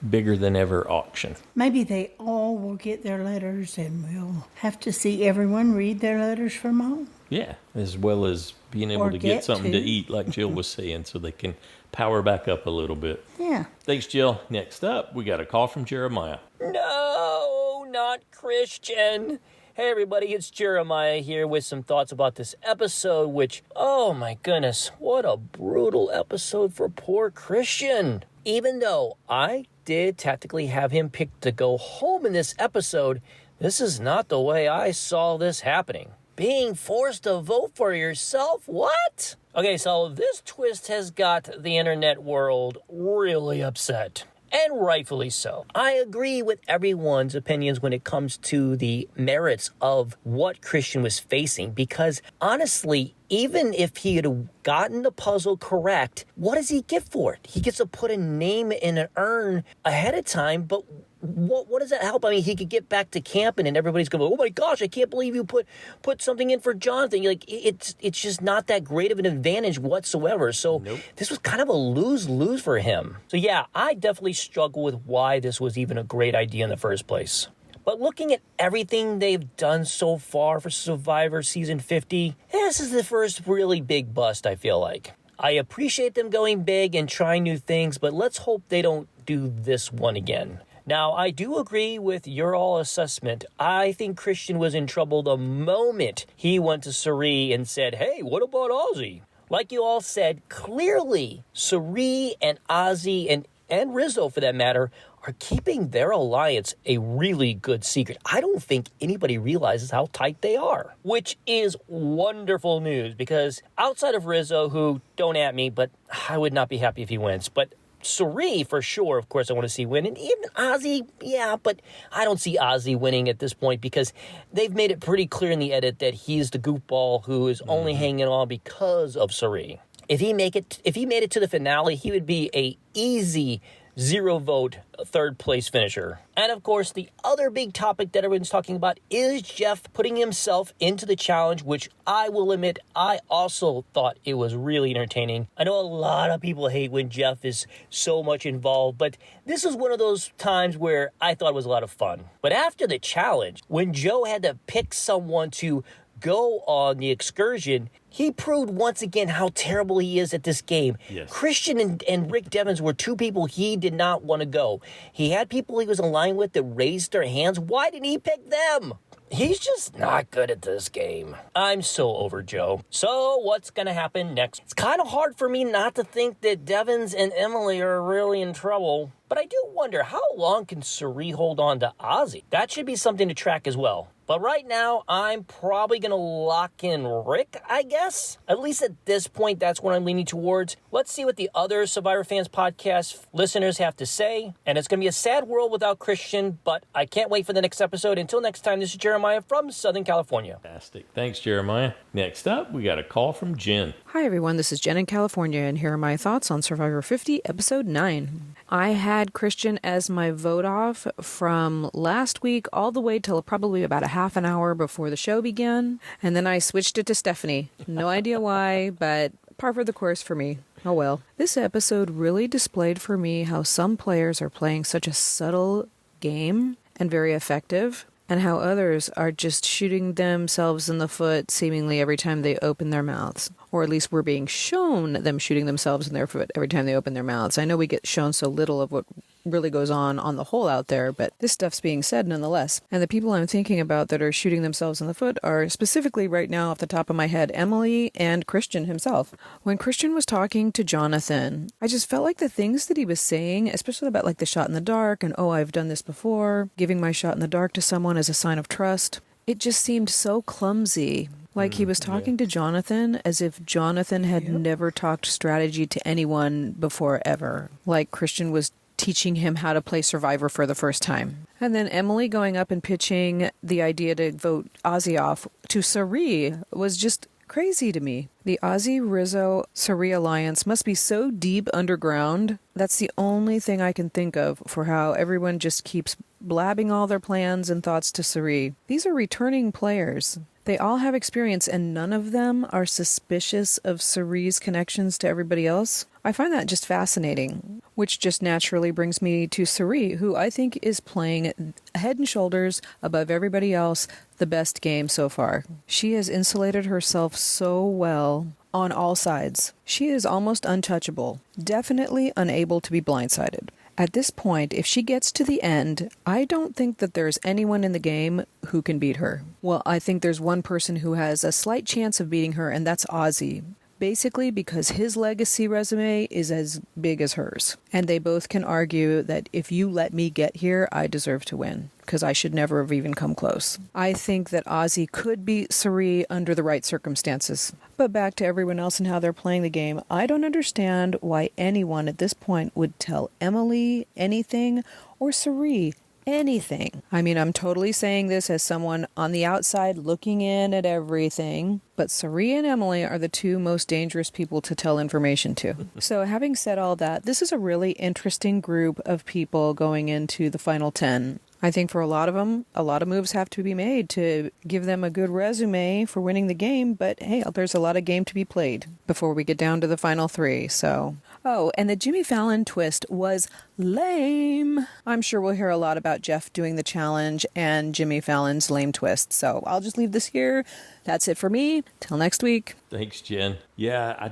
bigger than ever auction. Maybe they all will get their letters, and we'll have to see everyone read their letters from home. Yeah, as well as being able to get something to eat, like Jill was saying, so they can power back up a little bit. Yeah. Thanks, Jill. Next up, we got a call from Jeremiah. No, not Christian. Hey everybody, it's Jeremiah here with some thoughts about this episode, which, oh my goodness, what a brutal episode for poor Christian. Even though I did tactically have him picked to go home in this episode, this is not the way I saw this happening. Being forced to vote for yourself? What? Okay, so this twist has got the internet world really upset. And rightfully so. I agree with everyone's opinions when it comes to the merits of what Christian was facing, because honestly, even if he had gotten the puzzle correct, what does he get for it? He gets to put a name in an urn ahead of time, but what does that help? I mean, he could get back to camping and everybody's going to go, oh my gosh, I can't believe you put something in for Jonathan. You're like, it's just not that great of an advantage whatsoever. So This was kind of a lose-lose for him. So yeah, I definitely struggle with why this was even a great idea in the first place. But looking at everything they've done so far for Survivor Season 50, this is the first really big bust, I feel like. I appreciate them going big and trying new things, but let's hope they don't do this one again. Now, I do agree with your all assessment. I think Christian was in trouble the moment he went to Suri and said, hey, what about Ozzy? Like you all said, clearly Suri and Ozzy and Rizzo, for that matter, are keeping their alliance a really good secret. I don't think anybody realizes how tight they are, which is wonderful news because outside of Rizzo, who, don't at me, but I would not be happy if he wins, but Suri, for sure, of course, I want to see win. And even Ozzy, yeah, but I don't see Ozzy winning at this point because they've made it pretty clear in the edit that he's the goofball who is only hanging on because of Suri. If he made it to the finale, he would be a easy 0-vote third place finisher. And of course, the other big topic that everyone's talking about is Jeff putting himself into the challenge, which I will admit, I also thought it was really entertaining. I know a lot of people hate when Jeff is so much involved, but this is one of those times where I thought it was a lot of fun. But after the challenge, when Joe had to pick someone to go on the excursion, he proved once again how terrible he is at this game. Yes. Christian and Rick Devens were two people he did not want to go. He had people he was aligned with that raised their hands. Why didn't he pick them? He's just not good at this game. I'm so over Joe. So what's going to happen next? It's kind of hard for me not to think that Devens and Emily are really in trouble. But I do wonder, how long can Suri hold on to Ozzy? That should be something to track as well. But right now, I'm probably going to lock in Rick, I guess. At least at this point, that's what I'm leaning towards. Let's see what the other Survivor Fans podcast listeners have to say. And it's going to be a sad world without Christian, but I can't wait for the next episode. Until next time, this is Jeremiah from Southern California. Fantastic. Thanks, Jeremiah. Next up, we got a call from Jen. Hi, everyone. This is Jen in California, and here are my thoughts on Survivor 50, Episode 9. I had Christian as my vote off from last week all the way till probably about a half an hour before the show began, and then I switched it to Stephanie. No idea why, but par for the course for me. Oh well. This episode really displayed for me how some players are playing such a subtle game and very effective, and how others are just shooting themselves in the foot seemingly every time they open their mouths. Or at least we're being shown them shooting themselves in their foot every time they open their mouths. I know we get shown so little of what really goes on the whole out there, but this stuff's being said nonetheless. And the people I'm thinking about that are shooting themselves in the foot are specifically right now off the top of my head, Emily and Christian himself. When Christian was talking to Jonathan, I just felt like the things that he was saying, especially about like the shot in the dark and, oh, I've done this before, giving my shot in the dark to someone as a sign of trust, it just seemed so clumsy. Like he was talking to Jonathan as if Jonathan had never talked strategy to anyone before ever. Like Christian was teaching him how to play Survivor for the first time. And then Emily going up and pitching the idea to vote Ozzy off to Suri was just crazy to me. The Ozzy-Rizzo-Suri alliance must be so deep underground. That's the only thing I can think of for how everyone just keeps blabbing all their plans and thoughts to Suri. These are returning players. They all have experience, and none of them are suspicious of Suri's connections to everybody else. I find that just fascinating, which just naturally brings me to Suri, who I think is playing head and shoulders above everybody else the best game so far. She has insulated herself so well on all sides. She is almost untouchable, definitely unable to be blindsided. At this point, if she gets to the end, I don't think that there's anyone in the game who can beat her. Well, I think there's one person who has a slight chance of beating her, and that's Ozzy. Basically because his legacy resume is as big as hers. And they both can argue that if you let me get here, I deserve to win, because I should never have even come close. I think that Ozzy could beat Suri under the right circumstances. But back to everyone else and how they're playing the game, I don't understand why anyone at this point would tell Emily anything or Suri anything. I mean, I'm totally saying this as someone on the outside looking in at everything, but Sari and Emily are the two most dangerous people to tell information to. So having said all that, this is a really interesting group of people going into the final 10. I think for a lot of them, a lot of moves have to be made to give them a good resume for winning the game, but hey, there's a lot of game to be played before we get down to the final 3, so... Oh, and the Jimmy Fallon twist was lame. I'm sure we'll hear a lot about Jeff doing the challenge and Jimmy Fallon's lame twist, so I'll just leave this here. That's it for me. Till next week. Thanks, Jen. Yeah,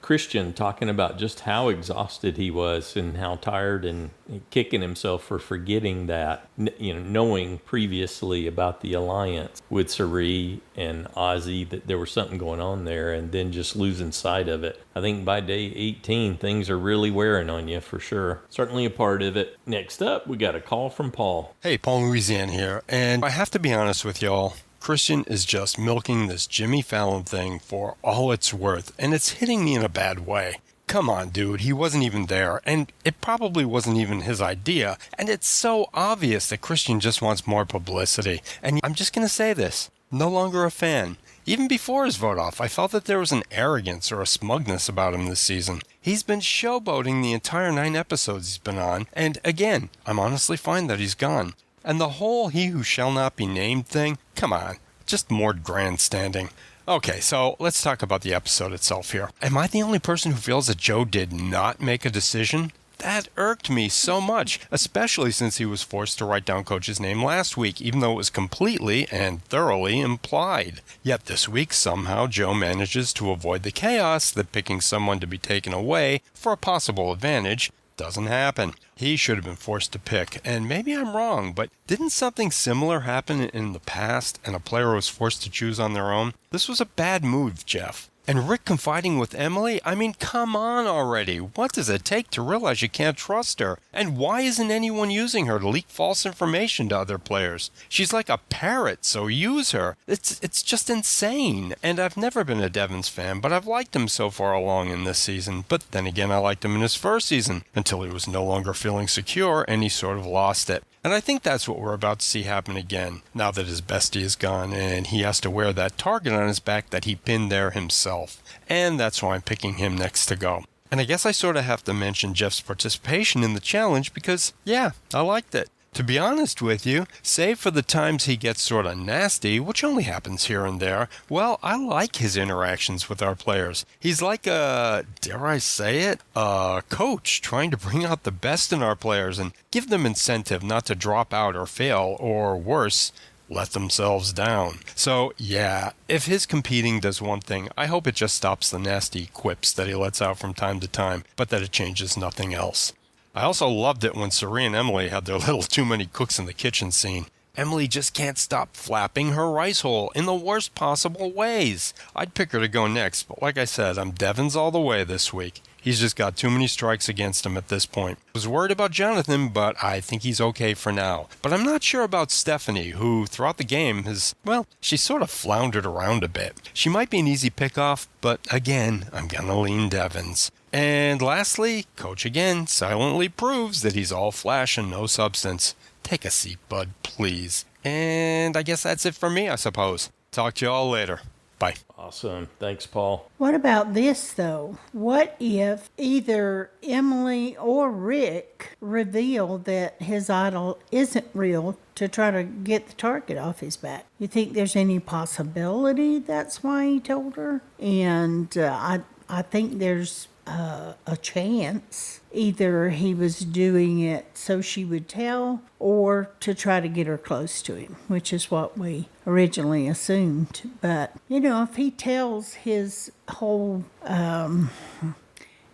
Christian talking about just how exhausted he was and how tired and kicking himself for forgetting that, knowing previously about the alliance with Sari and Ozzy, that there was something going on there, and then just losing sight of it. I think by day 18, things are really wearing on you for sure. Certainly a part of it. Next up, we got a call from Paul. Hey, Paul Louisiana here, and I have to be honest with y'all. Christian is just milking this Jimmy Fallon thing for all it's worth, and it's hitting me in a bad way. Come on, dude, he wasn't even there, and it probably wasn't even his idea, and it's so obvious that Christian just wants more publicity. And I'm just going to say this, no longer a fan. Even before his vote off, I felt that there was an arrogance or a smugness about him this season. He's been showboating the entire 9 episodes he's been on, and again, I'm honestly fine that he's gone. And the whole he who shall not be named thing, come on, just more grandstanding. Okay, so let's talk about the episode itself here. Am I the only person who feels that Joe did not make a decision? That irked me so much, especially since he was forced to write down Coach's name last week, even though it was completely and thoroughly implied. Yet this week, somehow Joe manages to avoid the chaos that picking someone to be taken away for a possible advantage doesn't happen. He should have been forced to pick, and maybe I'm wrong, but didn't something similar happen in the past and a player was forced to choose on their own? This was a bad move, Jeff. And Rick confiding with Emily? I mean, come on already. What does it take to realize you can't trust her? And why isn't anyone using her to leak false information to other players? She's like a parrot, so use her. It's just insane. And I've never been a Devons fan, but I've liked him so far along in this season. But then again, I liked him in his first season, until he was no longer feeling secure and he sort of lost it. And I think that's what we're about to see happen again, now that his bestie is gone and he has to wear that target on his back that he pinned there himself. And that's why I'm picking him next to go. And I guess I sort of have to mention Jeff's participation in the challenge because, yeah, I liked it. To be honest with you, save for the times he gets sort of nasty, which only happens here and there, well, I like his interactions with our players. He's like a, dare I say it, a coach trying to bring out the best in our players and give them incentive not to drop out or fail, or worse, let themselves down. So, yeah, if his competing does one thing, I hope it just stops the nasty quips that he lets out from time to time, but that it changes nothing else. I also loved it when Sari and Emily had their little too many cooks in the kitchen scene. Emily just can't stop flapping her rice hole in the worst possible ways. I'd pick her to go next, but like I said, I'm Devons all the way this week. He's just got too many strikes against him at this point. I was worried about Jonathan, but I think he's okay for now. But I'm not sure about Stephanie, who throughout the game has, well, she sort of floundered around a bit. She might be an easy pickoff, but again, I'm gonna lean Devons. And lastly, Coach again silently proves that he's all flash and no substance. Take a seat, bud, please. And I guess that's it for me, I suppose. Talk to you all later. Bye. Awesome. Thanks, Paul. What about this, though? What if either Emily or Rick reveal that his idol isn't real to try to get the target off his back? You think there's any possibility that's why he told her? And I think there's a chance either he was doing it so she would tell or to try to get her close to him, which is what we originally assumed. But, if he tells his whole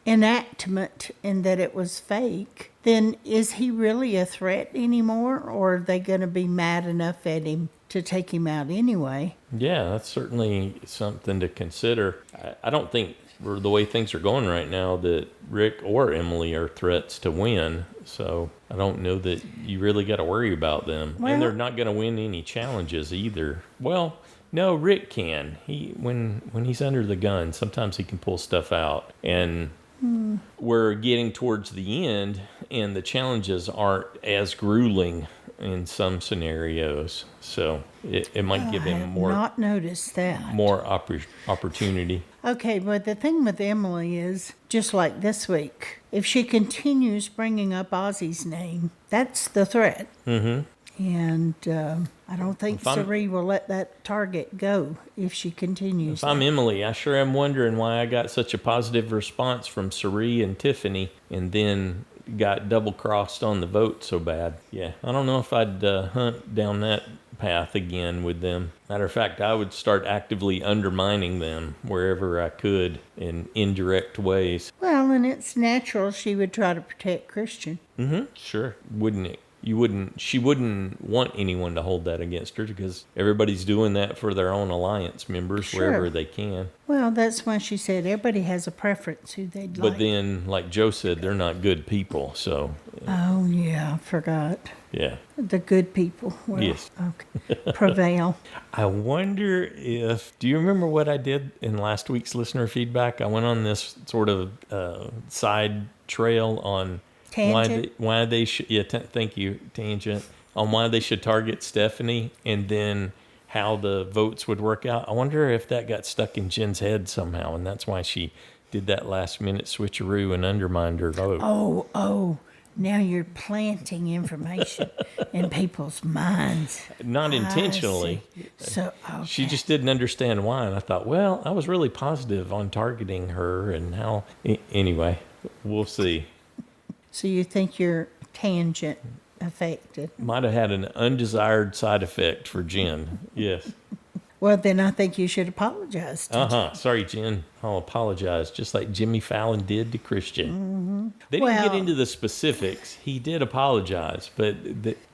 enactment and that it was fake, then is he really a threat anymore, or are they going to be mad enough at him to take him out anyway? Yeah, that's certainly something to consider. I don't think, for the way things are going right now, that Rick or Emily are threats to win. So I don't know that you really got to worry about them. Well, and they're not going to win any challenges either. Well, no, Rick can. When he's under the gun, sometimes he can pull stuff out. And we're getting towards the end, and the challenges aren't as grueling in some scenarios. So it might give him more. Not noticed that. More opportunity. Okay, but the thing with Emily is, just like this week, if she continues bringing up Ozzy's name, that's the threat. Mm-hmm. And I don't think Sari will let that target go if she continues. If I'm Emily, I sure am wondering why I got such a positive response from Sari and Tiffany and then got double-crossed on the vote so bad. Yeah, I don't know if I'd hunt down that path again with them. Matter of fact, I would start actively undermining them wherever I could in indirect ways. Well, and it's natural she would try to protect Christian. Mm-hmm, sure. Wouldn't it? She wouldn't want anyone to hold that against her because everybody's doing that for their own alliance members wherever they can. Well, that's why she said everybody has a preference who they'd like. But then, like Joe said, they're not good people, so. Oh, yeah, I forgot. Yeah. The good people will yes. Prevail. I wonder if, do you remember what I did in last week's listener feedback? I went on this sort of side trail on tangent. Why they should, thank you, tangent, on why they should target Stephanie and then how the votes would work out. I wonder if that got stuck in Jen's head somehow, and that's why she did that last minute switcheroo and undermined her vote. Oh, now you're planting information in people's minds. Not intentionally. So she just didn't understand why, and I thought, well, I was really positive on targeting her and how. Anyway, we'll see. So you think your tangent affected? Might have had an undesired side effect for Jen. Yes. Well, then I think you should apologize to Jen. Sorry, Jen. I'll apologize, just like Jimmy Fallon did to Christian. Mm-hmm. They didn't get into the specifics. He did apologize, but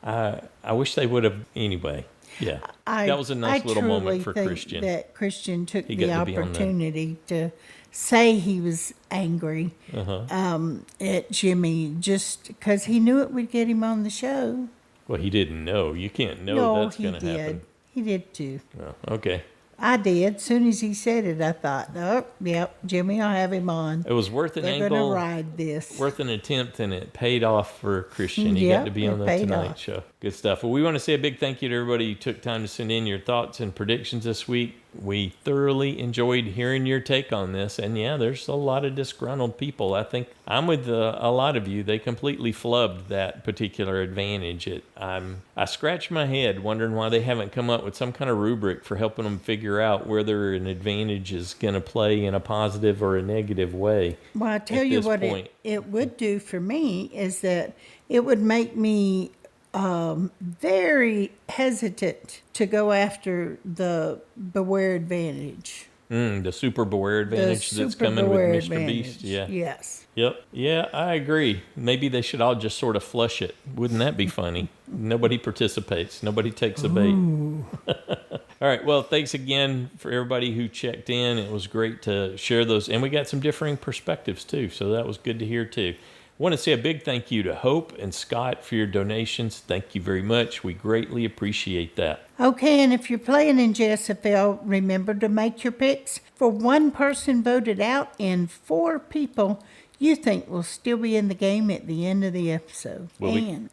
I wish they would have anyway. Yeah, that was a nice little moment for Christian. That Christian took the opportunity to say he was angry at Jimmy just because he knew it would get him on the show. Well, he didn't know. You can't know that's going to happen. He did too. Oh, okay. I did. As soon as he said it, I thought, oh, yep, Jimmy, I'll have him on. It was worth an angle. They're going to ride this. Worth an attempt, and it paid off for Christian. He got to be on the Tonight Show. Good stuff. Well, we want to say a big thank you to everybody who took time to send in your thoughts and predictions this week. We thoroughly enjoyed hearing your take on this. And yeah, there's a lot of disgruntled people. I think I'm with a lot of you. They completely flubbed that particular advantage. I scratched my head wondering why they haven't come up with some kind of rubric for helping them figure out whether an advantage is going to play in a positive or a negative way. Well, I tell you what it would do for me is that it would make me very hesitant to go after the Beware Advantage. The Super Beware Advantage that's coming with Mr. Beast. Yeah. Yes. Yep. Yeah, I agree. Maybe they should all just sort of flush it. Wouldn't that be funny? Nobody participates. Nobody takes a bait. All right. Well, thanks again for everybody who checked in. It was great to share those. And we got some differing perspectives, too. So that was good to hear, too. I want to say a big thank you to Hope and Scott for your donations. Thank you very much. We greatly appreciate that. Okay, and if you're playing in JSFL, remember to make your picks for one person voted out and 4 people you think will still be in the game at the end of the episode.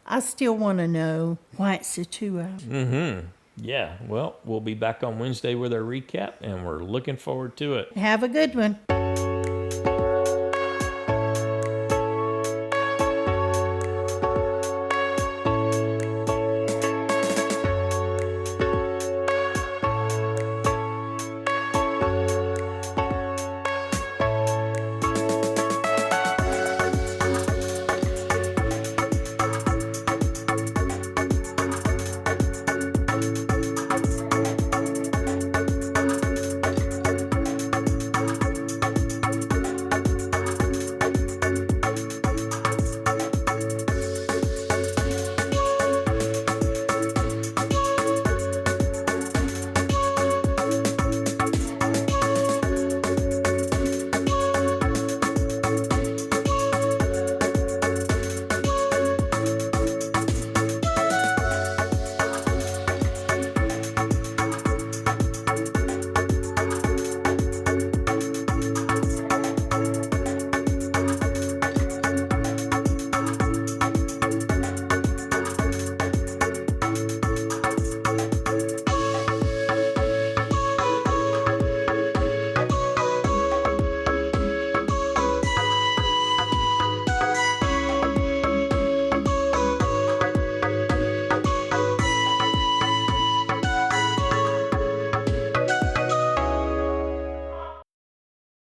I still want to know why it's a 2-out. Mm-hmm. Yeah, well, we'll be back on Wednesday with our recap, and we're looking forward to it. Have a good one.